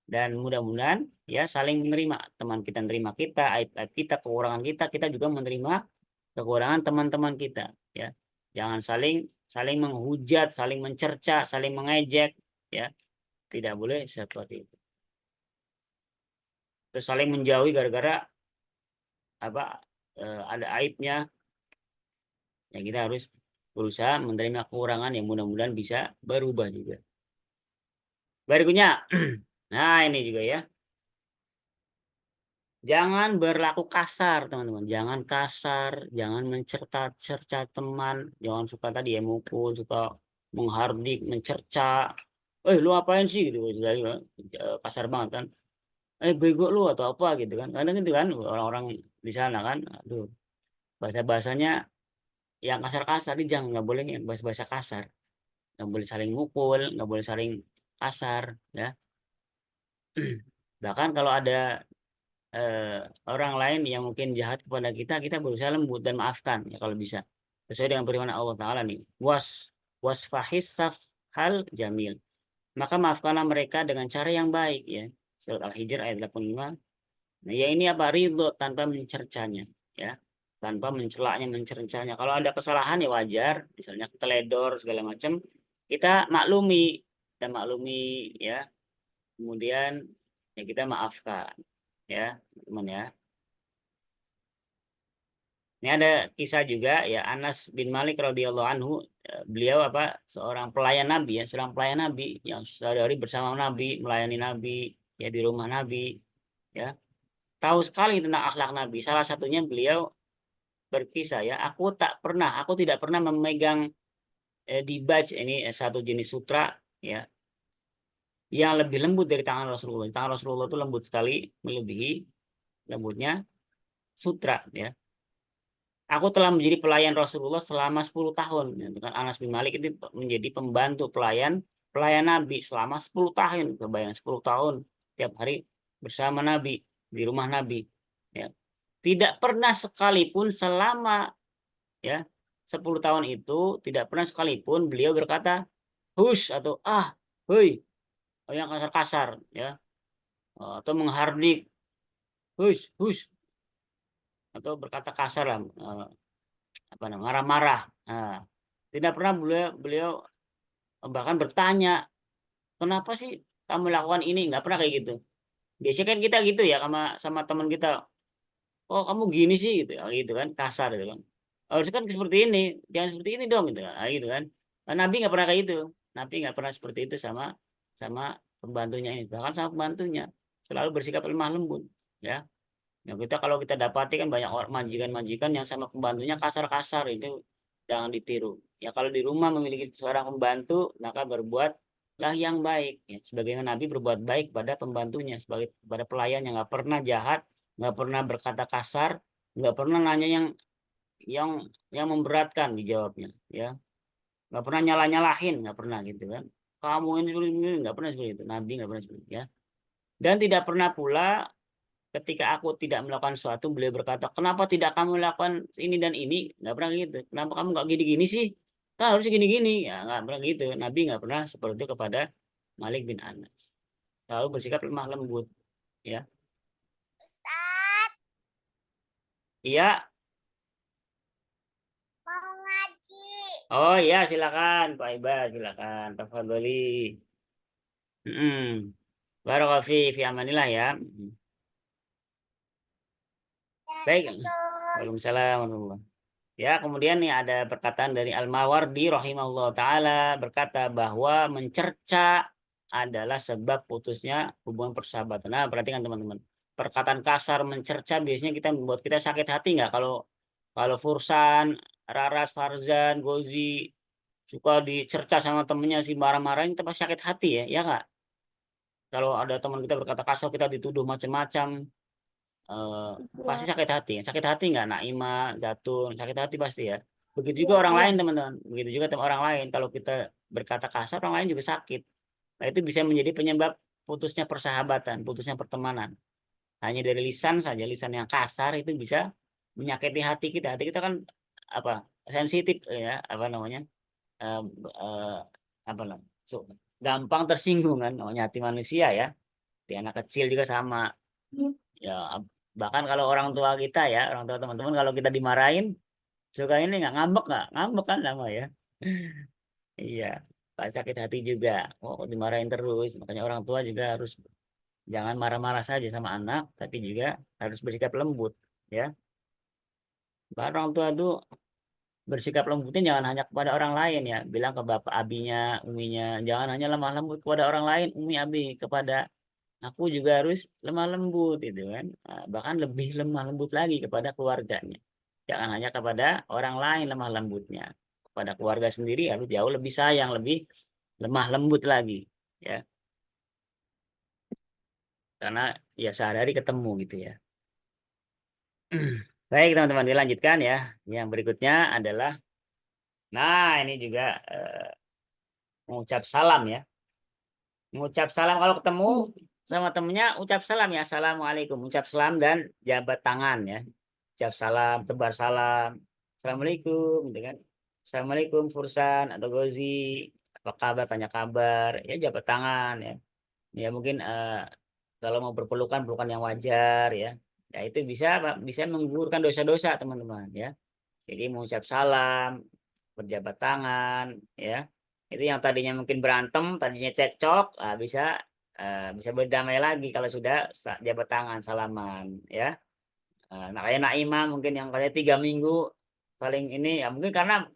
dan mudah-mudahan ya saling menerima, teman kita menerima kita, aib-aib kita, kekurangan kita, kita juga menerima kekurangan teman-teman kita ya. Jangan saling saling menghujat, saling mencerca, saling mengejek ya, tidak boleh seperti itu. Terus saling menjauhi gara-gara apa ada aibnya, ya kita harus berusaha menerima kekurangan yang mudah-mudahan bisa berubah juga. Berikutnya nah ini juga ya, jangan berlaku kasar, teman-teman. Jangan kasar, jangan mencerca teman, jangan suka tadi ya mukul, suka menghardik, mencerca. Lu apain sih gitu, kasar banget kan. Bego lu atau apa gitu kan. Kadang gitu kan orang-orang di sana kan, aduh, bahasa-bahasanya yang kasar-kasar, jangan, nggak boleh yang bahasa-bahasa kasar. Nggak boleh saling mukul, nggak boleh saling kasar, ya. Bahkan kalau ada eh, orang lain yang mungkin jahat kepada kita, kita berusaha lembut dan maafkan ya kalau bisa. Sesuai dengan firman Allah Ta'ala nih. Wasfahis hal jamil. Maka maafkanlah mereka dengan cara yang baik ya. Surat Al-Hijr ayat 85. Nah, ya ini apa? Ridho tanpa mencercanya ya. Tanpa mencelaknya, mencercanya. Kalau ada kesalahan ya wajar, misalnya teledor segala macam, kita maklumi, ya. Kemudian ya kita maafkan ya, teman ya. Ini ada kisah juga ya, Anas bin Malik radhiyallahu anhu, beliau apa seorang pelayan Nabi ya, seorang pelayan Nabi yang sehari-hari bersama Nabi, melayani Nabi ya di rumah Nabi ya. Tahu sekali tentang akhlak Nabi. Salah satunya beliau berkisah ya, aku tidak pernah memegang dibaj, ini satu jenis sutra ya, yang lebih lembut dari tangan Rasulullah. Tangan Rasulullah itu lembut sekali, melebihi lembutnya sutra ya. Aku telah menjadi pelayan Rasulullah selama 10 tahun. Ya, dengan Anas bin Malik itu menjadi pembantu pelayan Nabi selama 10 tahun. Kebayang 10 tahun tiap hari bersama Nabi di rumah Nabi. Ya. Tidak pernah sekalipun selama ya 10 tahun itu, tidak pernah sekalipun beliau berkata hush atau hoi, yang kasar-kasar ya, atau menghardik hush hush, atau berkata kasar lah, marah-marah. Nah, tidak pernah beliau bahkan bertanya, kenapa sih kamu lakukan ini? Nggak pernah kayak gitu. Biasanya kan kita gitu ya sama sama teman kita. Oh kamu gini sih gitu kan kasar gitu kan. Harusnya kan seperti ini, jangan seperti ini dong gitu kan. Nah, gitu kan. Nah, Nabi nggak pernah kayak gitu. Nabi nggak pernah seperti itu sama sama pembantunya ini. Bahkan sama pembantunya selalu bersikap lemah lembut. Ya. Nah, kita kalau kita dapati kan banyak orang majikan-majikan yang sama pembantunya kasar-kasar itu jangan ditiru. Ya kalau di rumah memiliki seorang pembantu maka berbuatlah yang baik. Ya, sebagaimana Nabi berbuat baik pada pembantunya sebagai pada pelayan yang nggak pernah jahat, nggak pernah berkata kasar, nggak pernah nanya yang yang memberatkan dijawabnya. Ya nggak pernah nyalah-nyalahin, nggak pernah gitu kan. Kamu ini seperti ini nggak pernah seperti itu. Nabi nggak pernah seperti itu ya. Dan tidak pernah pula ketika aku tidak melakukan sesuatu, beliau berkata, kenapa tidak kamu lakukan ini dan ini? Nggak pernah gitu. Kenapa kamu nggak gini-gini sih? Kan harusnya gini-gini. Ya, nggak pernah gitu. Nabi nggak pernah seperti itu kepada Malik bin Anas. Lalu bersikap lemah lembut. Ya, Ustaz, iya. mau ngaji. Oh iya, silakan, Pak Ibad, silakan. Tafadholi. Barakallahu fi amanillah ya. Baik. Betul. Waalaikumsalam warahmatullahi. Ya, kemudian nih ada perkataan dari Al-Mawardi rahimahullah taala berkata bahwa mencerca adalah sebab putusnya hubungan persahabatan. Nah, perhatikan teman-teman. Perkataan kasar mencerca biasanya kita membuat kita sakit hati nggak? Kalau kalau Fursan, Raras, Farzan, Gozi suka dicerca sama temennya si marah-marahin kita pasti sakit hati ya, ya nggak? Kalau ada teman kita berkata kasar kita dituduh macam-macam, eh, pasti sakit hati. Sakit hati nggak Naima, Zatun, sakit hati pasti ya. Begitu juga orang lain teman-teman. Begitu juga orang lain. Kalau kita berkata kasar, orang lain juga sakit. Nah itu bisa menjadi penyebab putusnya persahabatan, putusnya pertemanan. Hanya dari lisan saja, lisan yang kasar itu bisa menyakiti hati kita. Hati kita kan apa sensitif ya, apa namanya, eh, eh, apa namanya, gampang tersinggung kan, namanya hati manusia ya. Di anak kecil juga sama. Ya, bahkan kalau orang tua kita ya, orang tua teman-teman kalau kita dimarahin, suka ini nggak ngambek kan lama ya. Iya, Pak sakit hati juga. Oh, kok dimarahin terus. Makanya orang tua juga harus jangan marah-marah saja sama anak, tapi juga harus bersikap lembut, ya. Bahkan orang tua itu bersikap lembutnya jangan hanya kepada orang lain ya. Bilang ke bapak abinya, uminya, jangan hanya lemah lembut kepada orang lain, umi abi, kepada aku juga harus lemah lembut itu kan. Nah, bahkan lebih lemah lembut lagi kepada keluarganya. Jangan hanya kepada orang lain lemah lembutnya. Kepada keluarga sendiri harus jauh lebih sayang, lebih lemah lembut lagi. Ya, karena ya sehari-hari ketemu gitu ya. Baik teman-teman dilanjutkan ya. Yang berikutnya adalah, nah ini juga mengucap salam ya. Mengucap salam kalau ketemu sama temennya ucap salam ya. Assalamualaikum. Ucap salam dan jabat tangan ya. Ucap salam, tebar salam. Assalamualaikum gitu kan. Assalamualaikum Fursan atau Gozi. Apa kabar? Tanya kabar. Ya jabat tangan ya. Ya mungkin kalau mau berpelukan pelukan yang wajar ya. Ya itu bisa bisa menggugurkan dosa-dosa teman-teman ya. Jadi mengucap salam, berjabat tangan, ya. Itu yang tadinya mungkin berantem, tadinya cekcok, bisa bisa berdamai lagi kalau sudah jabat tangan, salaman, ya. Nah kayak Naimah mungkin yang katanya 3 minggu paling ini ya mungkin karena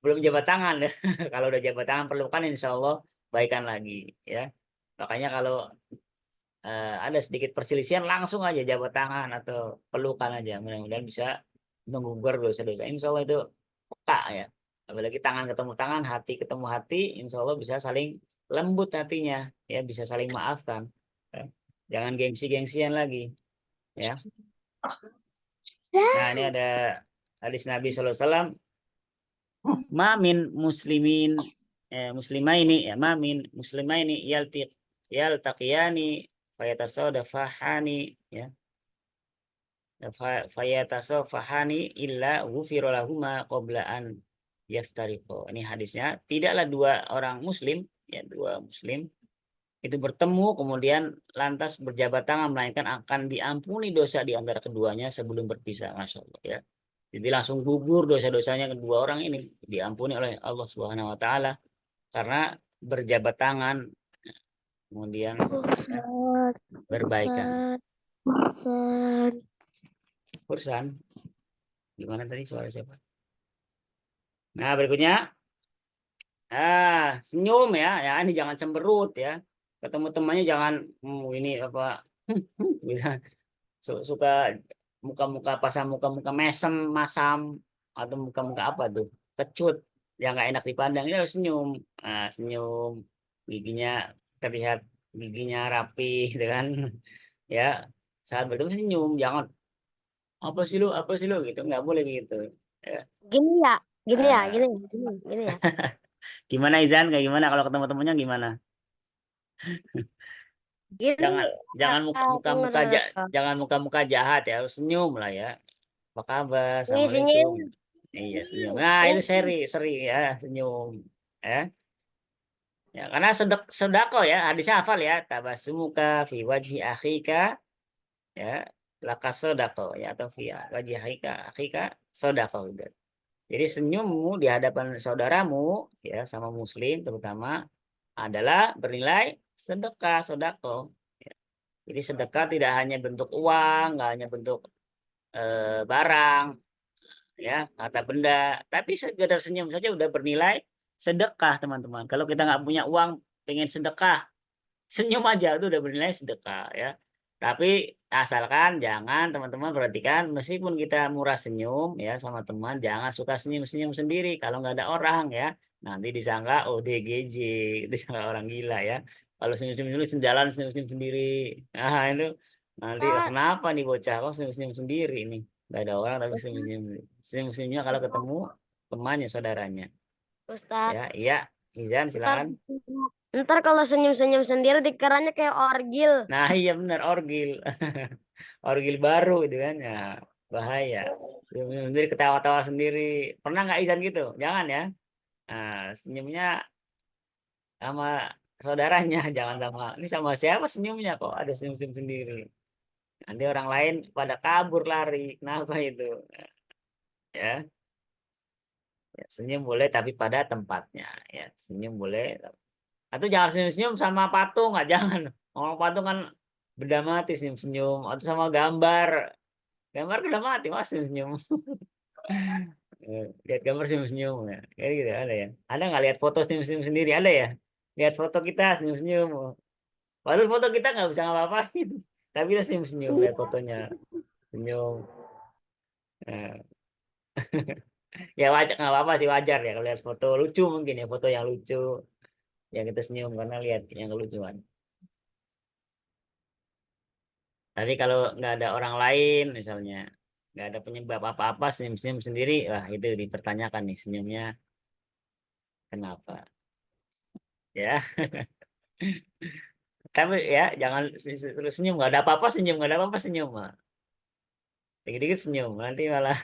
belum jabat tangan ya. Kalau udah jabat tangan pelukan insya Allah baikan lagi, ya. Makanya kalau ada sedikit perselisihan langsung aja jabat tangan atau pelukan aja mudah-mudahan bisa menggugur dosa-dosa insya Allah itu peka ya apalagi tangan ketemu tangan hati ketemu hati insya Allah bisa saling lembut hatinya ya bisa saling maafkan ya. Jangan gengsi-gengsian lagi ya. Nah ini ada hadis Nabi SAW, mamin muslimin muslimah ini ya mamin muslimah ini yaltaqiyani fayatasawdafahani ya fayatasawfahani illa ghufira lahuma qabla an yaftariqo. Ini hadisnya, tidaklah dua orang muslim ya dua muslim itu bertemu kemudian lantas berjabat tangan melainkan akan diampuni dosa di antara keduanya sebelum berpisah. Masya Allah ya. Jadi langsung gugur dosa-dosanya kedua orang ini, diampuni oleh Allah Subhanahu wa taala karena berjabat tangan, kemudian Ustaz, berbaikan. Ustaz, Ustaz. Kursan, gimana tadi suara siapa? Nah, berikutnya, senyum ya, ya ini jangan cemberut ya. Ketemu temannya jangan ini apa gitu. Suka muka-muka pasang muka-muka mesem, masam atau muka-muka apa tuh? Kecut yang nggak enak dipandang. Ini harus senyum. Senyum, giginya terlihat giginya rapi gitu kan. Ya, saat bertemu senyum, jangan apa sih lu gitu, nggak boleh gitu. Ya. Gini ya, gini ya, Ah, gini ya. gimana Izan? Kayak gimana kalau ketemu temennya gimana? Gini Jangan ya, jangan denger. jangan muka-muka jahat ya, harus senyum lah ya. Apa kabar? Ini senyum. Assalamualaikum. Iya senyum. Nah itu Ini seri ya senyum. Ya, ya karena sedako ya hadisnya hafal ya. Tabasumuka fi wajhi akhika ya laka sodako ya atau fi wajhi akhika sodako gitu. Jadi senyummu di hadapan saudaramu ya sama muslim terutama adalah bernilai sedekah sodako. Ya. Jadi sedekah tidak hanya bentuk uang, nggak hanya bentuk barang, ya harta benda, tapi sekedar senyum saja udah bernilai sedekah teman-teman. Kalau kita nggak punya uang pengen sedekah, senyum aja itu udah bernilai sedekah ya. Tapi asalkan jangan teman-teman perhatikan meskipun kita murah senyum ya sama teman, jangan suka senyum-senyum sendiri kalau nggak ada orang ya. Nanti disangka ODGJ, disangka orang gila ya. Kalau senyum-senyum dulu jalan senyum-senyum sendiri. Nah, itu nanti Ustaz, kenapa nih bocah kok senyum-senyum sendiri ini? Nggak ada orang tapi Ustaz, senyum-senyum. Senyum-senyumnya kalau ketemu temannya, saudaranya. Ustaz. Ya, iya. Izan Ntar, silakan. ntar kalau senyum-senyum sendiri dikiranya kayak orgil. Nah, iya benar orgil. Orgil baru itu kan ya bahaya. Sendiri ketawa-tawa sendiri. Pernah nggak Izan gitu? Jangan ya. Nah, senyumnya sama saudaranya, jangan sama ini sama siapa senyumnya kok ada senyum-senyum sendiri. Nanti orang lain pada kabur lari. Kenapa itu? Ya, ya senyum boleh tapi pada tempatnya. Ya, senyum boleh. Atau jangan senyum-senyum sama patung, nggak jangan. Orang patung kan benda mati senyum-senyum. Atau sama gambar. Gambar udah mati, mas senyum-senyum. Lihat gambar senyum-senyum ya. Kayak gitu ada ya. Ada nggak lihat foto senyum-senyum sendiri? Ada ya. Lihat foto kita senyum-senyum. Padahal foto kita nggak bisa ngapa-ngapain. Tapi kita senyum-senyum lihat fotonya. Senyum. Nah, ya wajar nggak apa-apa sih wajar ya kalau lihat foto lucu mungkin ya foto yang lucu yang kita senyum karena lihat yang kelucuan. Tapi kalau nggak ada orang lain misalnya nggak ada penyebab apa-apa senyum-senyum sendiri, wah itu dipertanyakan nih senyumnya kenapa ya. Tapi ya jangan terus senyum nggak ada apa-apa senyum nggak ada apa-apa senyum mah dikit-dikit senyum nanti malah.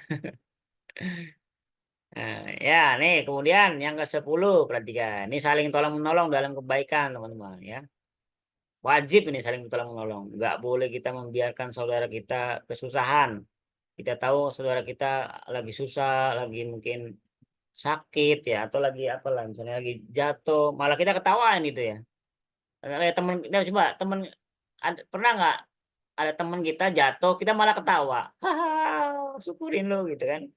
Nah, ya nih kemudian yang ke-10 perhatikan ini saling tolong menolong dalam kebaikan teman-teman ya, wajib ini saling tolong menolong, nggak boleh kita membiarkan saudara kita kesusahan. Kita tahu saudara kita lagi susah lagi mungkin sakit ya atau lagi apa lah misalnya lagi jatuh malah kita ketawain itu ya. Temen kita coba temen pernah nggak ada teman kita jatuh kita malah ketawa, haha syukurin lo gitu kan.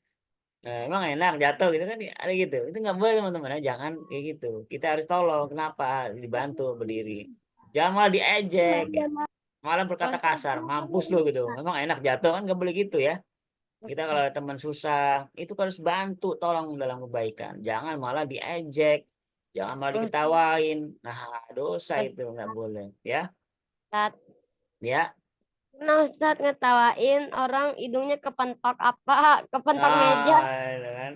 Nah, emang enak jatuh gitu kan ada gitu itu nggak boleh teman-teman ya jangan kayak gitu, kita harus tolong kenapa dibantu berdiri, jangan malah diejek ya, malah berkata Ustaz, kasar mampus lo gitu, memang enak jatuh kan nggak boleh gitu ya. Kita kalau Ustaz, ada teman susah itu harus bantu tolong dalam kebaikan, jangan malah diejek, jangan malah Ustaz, diketawain, nah dosa itu nggak boleh ya. Ustaz. Ya. Nah, Ustaz ngetawain orang hidungnya kepentok apa? Kepentok meja. Itu kan.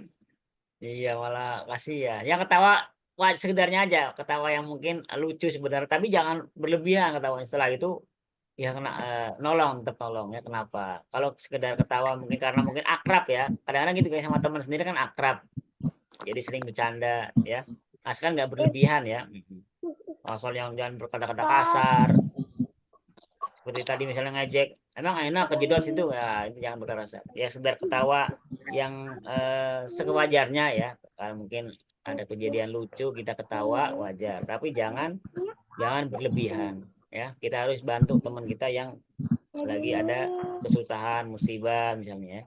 Iya malah kasih ya. Yang ketawa wah, sekedarnya aja ketawa yang mungkin lucu sebenarnya, tapi jangan berlebihan ketawa. Setelah itu ya kena nolong tetap nolong ya. Kenapa? Kalau sekedar ketawa mungkin karena mungkin akrab ya. Kadang-kadang gitu kayak sama teman sendiri kan akrab. Jadi sering bercanda ya. Asalkan nggak berlebihan ya. Asal yang jangan berkata-kata kasar. Seperti tadi misalnya ngajak, emang enak kejedot situ, ya itu jangan berkerasa. Ya sekedar ketawa yang sekewajarnya ya. Kalau mungkin ada kejadian lucu kita ketawa wajar, tapi jangan berlebihan ya. Kita harus bantu teman kita yang lagi ada kesusahan, musibah misalnya ya.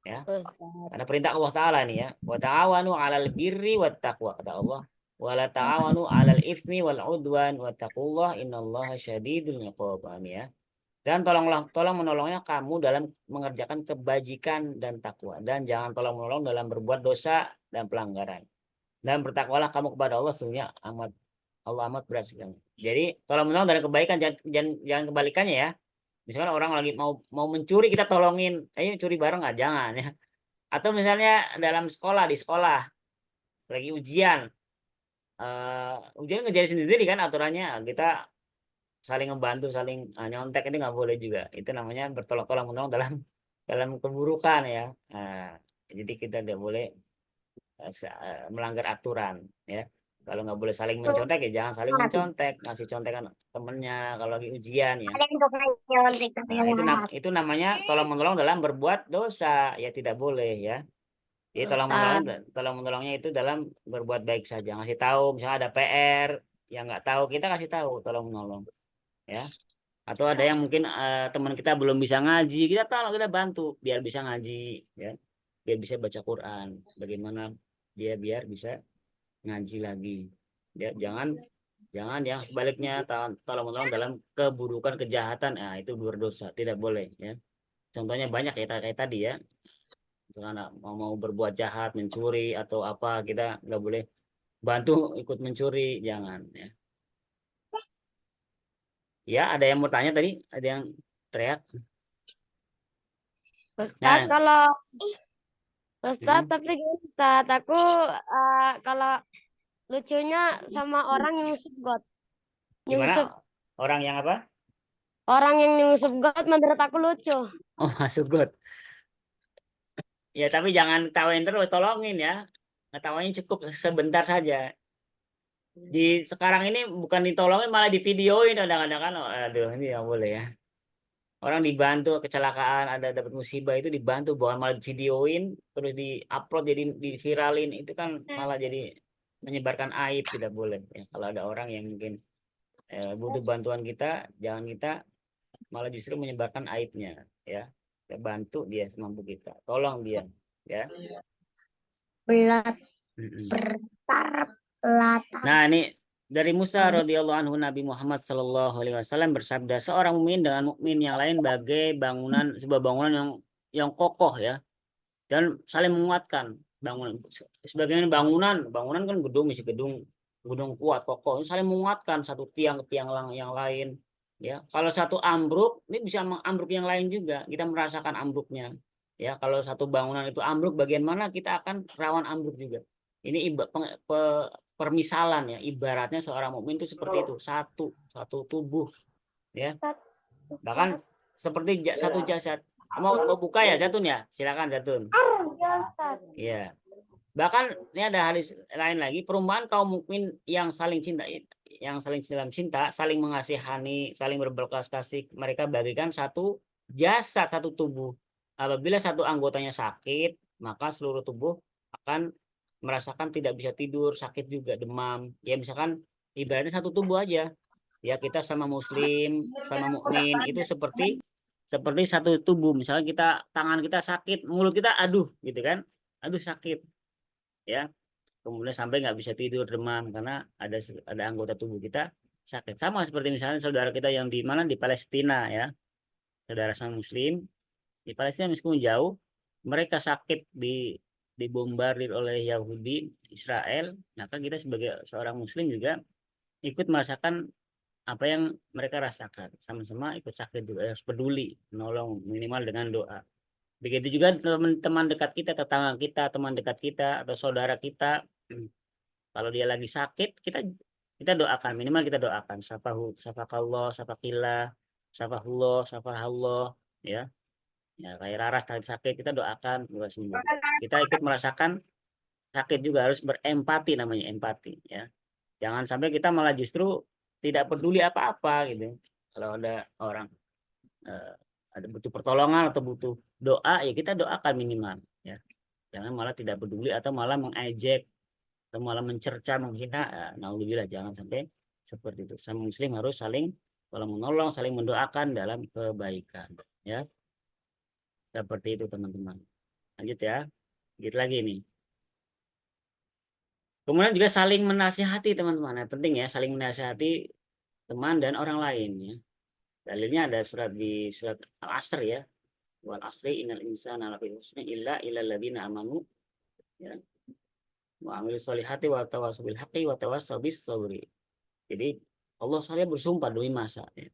Ya. Ustaz. Karena perintah Allah Ta'ala nih ya. Wa ta'awanu 'alal birri wat taqwa kata Allah. Wa la ta'awanu 'alal itsmi wal 'udwan wattaqullaha innallaha syadidul iqab. Ya. Dan tolong menolongnya kamu dalam mengerjakan kebajikan dan takwa, dan jangan tolong menolong dalam berbuat dosa dan pelanggaran. Dan bertakwalah kamu kepada Allah, sesungguhnya Allah amat berat sekali. Jadi tolong menolong dalam kebaikan, jangan kebalikannya ya. Misalkan orang lagi mau mencuri, kita tolongin, ayo curi bareng nggak? Jangan ya. Atau misalnya dalam sekolah, di sekolah lagi ujian, ujian ngerjain sendiri kan aturannya, kita saling ngebantu, saling nyontek, ini nggak boleh juga. Itu namanya bertolak-tolak menolong dalam dalam keburukan ya. Nah, jadi kita tidak boleh melanggar aturan ya. Kalau nggak boleh saling mencontek ya jangan saling mencontek, ngasih contekan temennya kalau lagi ujian ya. Ada yang suka nyontek Nah, itu namanya tolong menolong dalam berbuat dosa, ya tidak boleh ya. Jadi Ustaz. tolong menolongnya itu dalam berbuat baik saja. Ngasih tahu, misalnya ada PR yang nggak tahu, kita kasih tahu, tolong menolong ya. Atau ada yang mungkin teman kita belum bisa ngaji, kita tolong, kita bantu biar bisa ngaji ya, biar bisa baca Quran, bagaimana dia biar bisa ngaji lagi ya. Jangan jangan yang sebaliknya, tolong menolong dalam keburukan, kejahatan, nah itu berdosa, tidak boleh ya. Contohnya banyak ya, kayak tadi ya, misalkan mau berbuat jahat, mencuri atau apa, kita nggak boleh bantu ikut mencuri, jangan ya. Ya, ada yang mau tanya tadi, ada yang teriak. Ustaz, Nah, kalau Ustaz, mm, tapi gini Ustaz, aku kalau lucunya sama orang nyungsep got. Nyungsep. gimana orang yang apa? Orang yang nyungsep got menurut aku lucu. Oh, masuk got. Ya, tapi jangan ketawain terus, tolongin ya. Ketawain cukup sebentar saja. Di sekarang ini bukan ditolongin, malah divideoin kadang-kadang kan. Oh, aduh, ini nggak boleh ya. Orang dibantu kecelakaan, ada dapat musibah itu dibantu, bukan malah videoin terus diupload, jadi diviralin, itu kan malah jadi menyebarkan aib, tidak boleh ya. Kalau ada orang yang mungkin butuh bantuan kita, jangan kita malah justru menyebarkan aibnya ya. Kita bantu dia semampu kita, tolong dia ya. Belat Mm-mm. perlatan. Nah, ini dari Musa radhiyallahu anhu, Nabi Muhammad sallallahu alaihi wasallam bersabda, seorang mukmin dengan mukmin yang lain bagai bangunan, sebuah bangunan yang kokoh ya, dan saling menguatkan. Bangunan sebagian bangunan kan gedung, isi gedung gedung kuat kokoh, ini saling menguatkan satu tiang ke tiang yang lain ya. Kalau satu ambruk, ini bisa mengambruk yang lain juga, kita merasakan ambruknya ya. Kalau satu bangunan itu ambruk, bagian mana kita akan rawan ambruk juga. Ini permisalan ya, ibaratnya seorang mukmin itu seperti itu, satu satu tubuh ya, bahkan seperti satu jasad. Mau buka ya Zatun ya, silakan Zatun. Iya. Bahkan ini ada hadis lain lagi, perumpamaan kaum mukmin yang saling dalam cinta, saling mengasihani, saling berbelas kasih, mereka bagikan satu jasad, satu tubuh. Apabila satu anggotanya sakit, maka seluruh tubuh akan merasakan tidak bisa tidur, sakit juga, demam. Ya misalkan ibaratnya satu tubuh aja. Ya kita sama muslim, sama mukmin itu seperti seperti satu tubuh. Misalnya kita, tangan kita sakit, mulut kita aduh gitu kan. Aduh sakit ya, kemudian sampai nggak bisa tidur, demam karena ada anggota tubuh kita sakit. Sama seperti misalnya saudara kita yang di mana, di Palestina ya, saudara sama muslim di Palestina, meskipun jauh, mereka sakit dibombardir oleh Yahudi Israel, maka kita sebagai seorang muslim juga ikut merasakan apa yang mereka rasakan, sama-sama ikut sakit juga, harus peduli, menolong minimal dengan doa. Begitu juga teman-teman dekat kita, tetangga kita, teman dekat kita atau saudara kita. Kalau dia lagi sakit, kita doakan, minimal kita doakan. Safakallah, safakillah, safahullah, safahullah, ya. Ya, kayak Raras tadi sakit, kita doakan juga sembuh. Kita ikut merasakan sakit juga, harus berempati, namanya empati, ya. Jangan sampai kita malah justru tidak peduli apa-apa gitu. Kalau ada orang ada butuh pertolongan atau butuh doa, ya kita doakan minimal, ya. Jangan malah tidak peduli atau malah mengejek atau malah mencerca, menghina. Naudzubillah, jangan sampai seperti itu. Sama muslim harus saling kalau menolong, saling mendoakan dalam kebaikan, ya. Seperti itu teman-teman. Lanjut ya. Gitu lagi nih. Kemudian juga saling menasihati teman-teman. Nah, penting ya, saling menasihati teman dan orang lain, ya. Dalilnya ada surat di surat Al-Asr, ya. Wal asri innal insana lafi khusrin illa illal ladzina amanu, ya. Wa amilus solihati wa tawassaw bil haqqi wa tawassaw bis sabri. Jadi Allah SWT bersumpah demi masa, ya.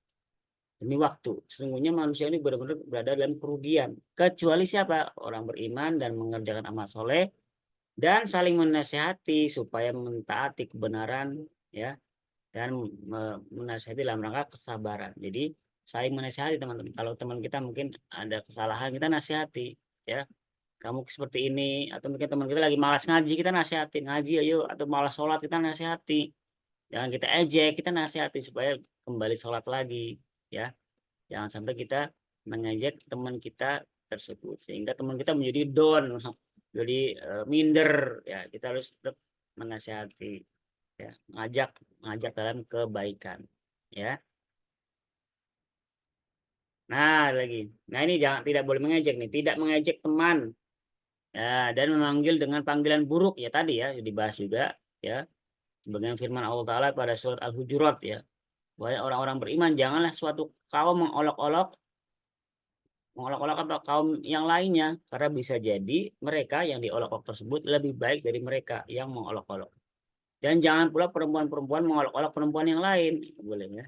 Demi waktu. Sesungguhnya manusia ini benar-benar berada dalam kerugian. Kecuali siapa? Orang beriman dan mengerjakan amal soleh dan saling menasihati supaya mentaati kebenaran, ya, dan menasihati dalam rangka kesabaran. Jadi saling menasihati teman-teman. Kalau teman kita mungkin ada kesalahan, kita nasihati, ya. Kamu seperti ini, atau mungkin teman kita lagi malas ngaji, kita nasihatin ngaji ayo, atau malas sholat kita nasihati. Jangan kita ejek, kita nasihati supaya kembali sholat lagi, ya. Jangan sampai kita mengejek teman kita tersebut sehingga teman kita menjadi down, jadi minder, ya. Kita harus tetap menasihati, ya, ngajak dalam kebaikan, ya. Nah, lagi. Nah, ini jangan, tidak boleh mengejek nih, tidak mengejek teman, ya, dan memanggil dengan panggilan buruk, ya, tadi ya dibahas juga, ya. Sebagian firman Allah Ta'ala pada surat Al-Hujurat, ya. Wahai orang-orang beriman, janganlah suatu kaum mengolok-olok apa kaum yang lainnya, karena bisa jadi mereka yang diolok-olok tersebut lebih baik dari mereka yang mengolok-olok. Dan jangan pula perempuan-perempuan mengolok-olok perempuan yang lain, boleh ya.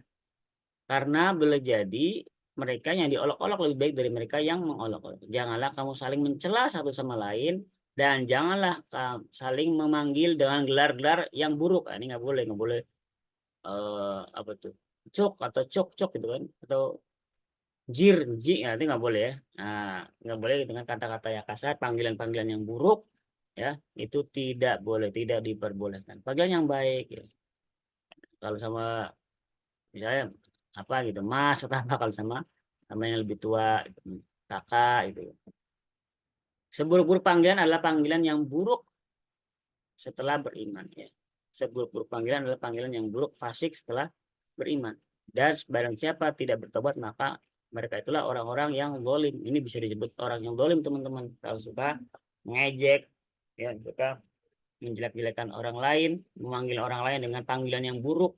Karena boleh jadi mereka yang diolok-olok lebih baik dari mereka yang mengolok-olok. Janganlah kamu saling mencela satu sama lain dan janganlah saling memanggil dengan gelar-gelar yang buruk. Ini nggak boleh apa tuh? Cok atau cok-cok gitu kan, atau jir, ji, ya, itu nggak boleh ya. Nah, nggak boleh dengan kata-kata yang kasar, panggilan-panggilan yang buruk, ya, itu tidak boleh, tidak diperbolehkan. Panggilan yang baik, ya. Kalau sama misalnya apa gitu, mas atau apa, kalau sama yang lebih tua, gitu, kakak, itu. Seburuk-buruk panggilan adalah panggilan yang buruk setelah beriman, ya. Seburuk-buruk panggilan adalah panggilan yang buruk, fasik setelah beriman. Dan barang siapa tidak bertobat, maka mereka itulah orang-orang yang zalim. Ini bisa disebut orang yang zalim, teman-teman. Kalau suka mengejek, ya, suka menjelek-jelekan orang lain, memanggil orang lain dengan panggilan yang buruk,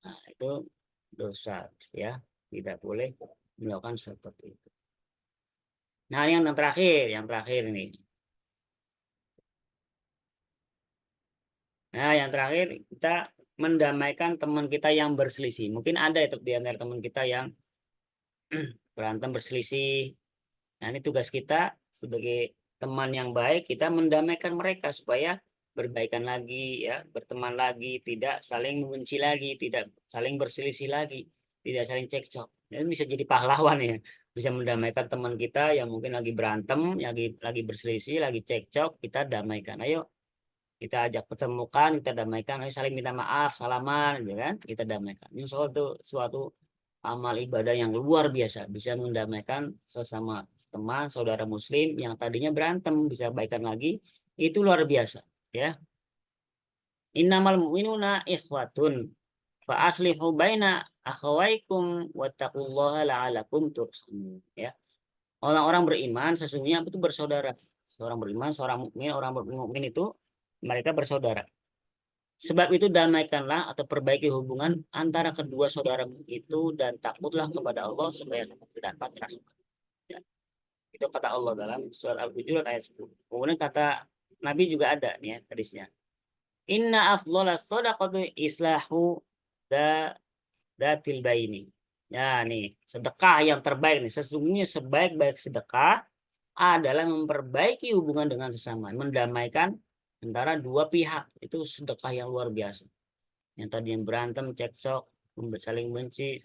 nah, itu dosa, ya. Tidak boleh melakukan seperti itu. Nah, yang terakhir ini. Nah, yang terakhir kita mendamaikan teman kita yang berselisih. Mungkin ada itu di antara teman kita yang berantem berselisih. Nah, ini tugas kita sebagai teman yang baik, kita mendamaikan mereka supaya berbaikan lagi, ya, berteman lagi, tidak saling membenci lagi, tidak saling berselisih lagi, tidak saling cekcok. Ini bisa jadi pahlawan, ya. Bisa mendamaikan teman kita yang mungkin lagi berantem, lagi berselisih, lagi cekcok, kita damaikan. Ayo kita ajak pertemukan, kita damaikan, ayo saling minta maaf, salaman, ya kan? Kita damaikan. Ini suatu amal ibadah yang luar biasa, bisa mendamaikan sesama teman, saudara muslim yang tadinya berantem bisa baikan lagi, itu luar biasa, ya. Innamal mu'minuna ikhwatun fa aslihu baina akhawaikum wattaqullaha la'alakum turhamun, ya. Orang-orang beriman sesungguhnya itu bersaudara. Seorang beriman, seorang mukmin, orang mukmin itu mereka bersaudara. Sebab itu damaikanlah atau perbaiki hubungan antara kedua saudaramu itu dan takutlah kepada Allah supaya kamu dapat rahmat. Ya. Itu kata Allah dalam surat Al-Hujurat ayat 10. Kemudian kata Nabi juga ada nih ya hadisnya. Inna afdhalas shadaqati islahu datil baini. Ya nih, sedekah yang terbaik nih. Sesungguhnya sebaik-baik sedekah adalah memperbaiki hubungan dengan sesama, mendamaikan antara dua pihak. Itu sedekah yang luar biasa. Yang tadi yang berantem, cekcok, saling benci,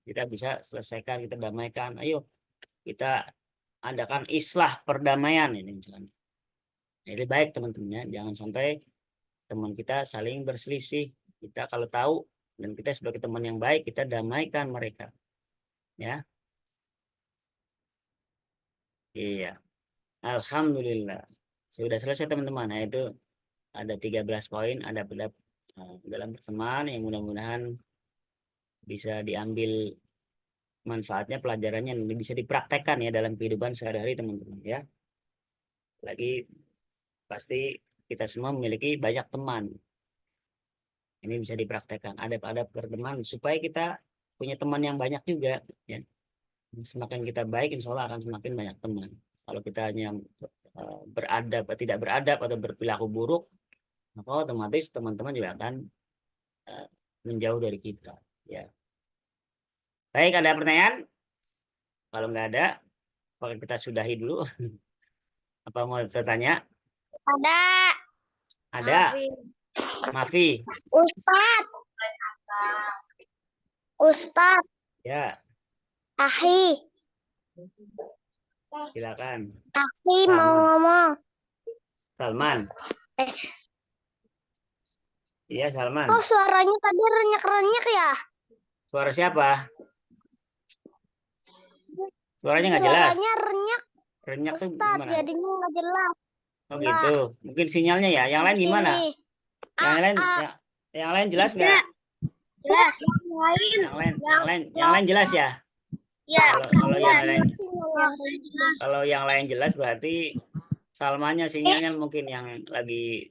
kita bisa selesaikan, kita damaikan. Ayo kita adakan islah perdamaian ini misalnya. Jadi baik teman-teman, ya. Jangan sampai teman kita saling berselisih. Kita kalau tahu dan kita sebagai teman yang baik, kita damaikan mereka, ya. Iya. Alhamdulillah. Sudah selesai teman-teman. Nah, itu ada 13 poin ada pada dalam pertemuan yang mudah-mudahan bisa diambil manfaatnya, pelajarannya yang bisa dipraktekkan ya dalam kehidupan sehari-hari teman-teman ya. Lagi pasti kita semua memiliki banyak teman. Ini bisa dipraktekkan. Ada berteman supaya kita punya teman yang banyak juga ya. Semakin kita baik, insya Allah akan semakin banyak teman. Kalau kita hanya tidak beradab atau berperilaku buruk, maka otomatis teman-teman juga akan eh, menjauh dari kita. Ya. Baik, ada pertanyaan? Kalau nggak ada, maka kita sudahi dulu. Apa mau bertanya? Ada. Ada. Mafi. Ustad. Ustad. Ya, Ahi. silakan. Ahi mau Salman. ngomong. Salman. Eh, Iya, Salman. kok suaranya tadi renyak-renyak ya? Suara siapa? Suaranya nggak jelas. Suaranya renyak, Renyak tuh Ustad. gimana? Jadinya nggak jelas. Oh gitu. Mungkin sinyalnya ya. Yang lain gimana? Yang lain, yang lain jelas nggak? Jelas. Yang lain jelas ya. Ya. Kalau yang lain jelas berarti Salmanya sinyalnya mungkin yang lagi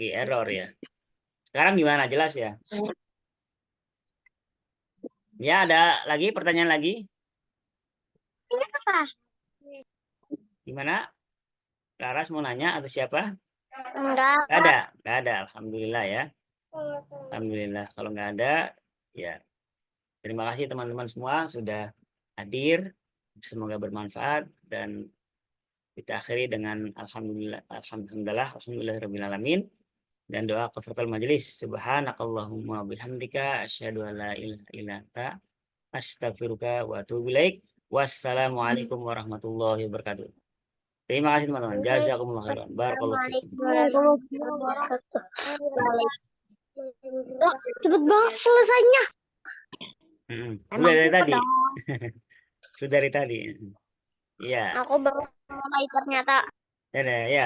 error ya. Sekarang gimana? Jelas ya? Ya, ada lagi pertanyaan lagi? Gimana? Laras mau nanya atau siapa? Enggak. Nggak ada. Alhamdulillah ya. Alhamdulillah. Kalau nggak ada, ya terima kasih teman-teman semua sudah hadir. Semoga bermanfaat dan kita akhiri dengan alhamdulillah alamin dan doa kafaratul majelis. Subhanakallahumma bihamdika asyhadu an la ilaha illa anta astaghfiruka wa atubu ilaik. Wassalamualaikum warahmatullahi wabarakatuh. Terima kasih teman-teman. Jazakumullah khairan. Barakallahu fikum. Cepet banget selesainya. Sudah dari tadi. Sudah dari tadi. Iya. Aku baru mulai ternyata. Dadah, ya.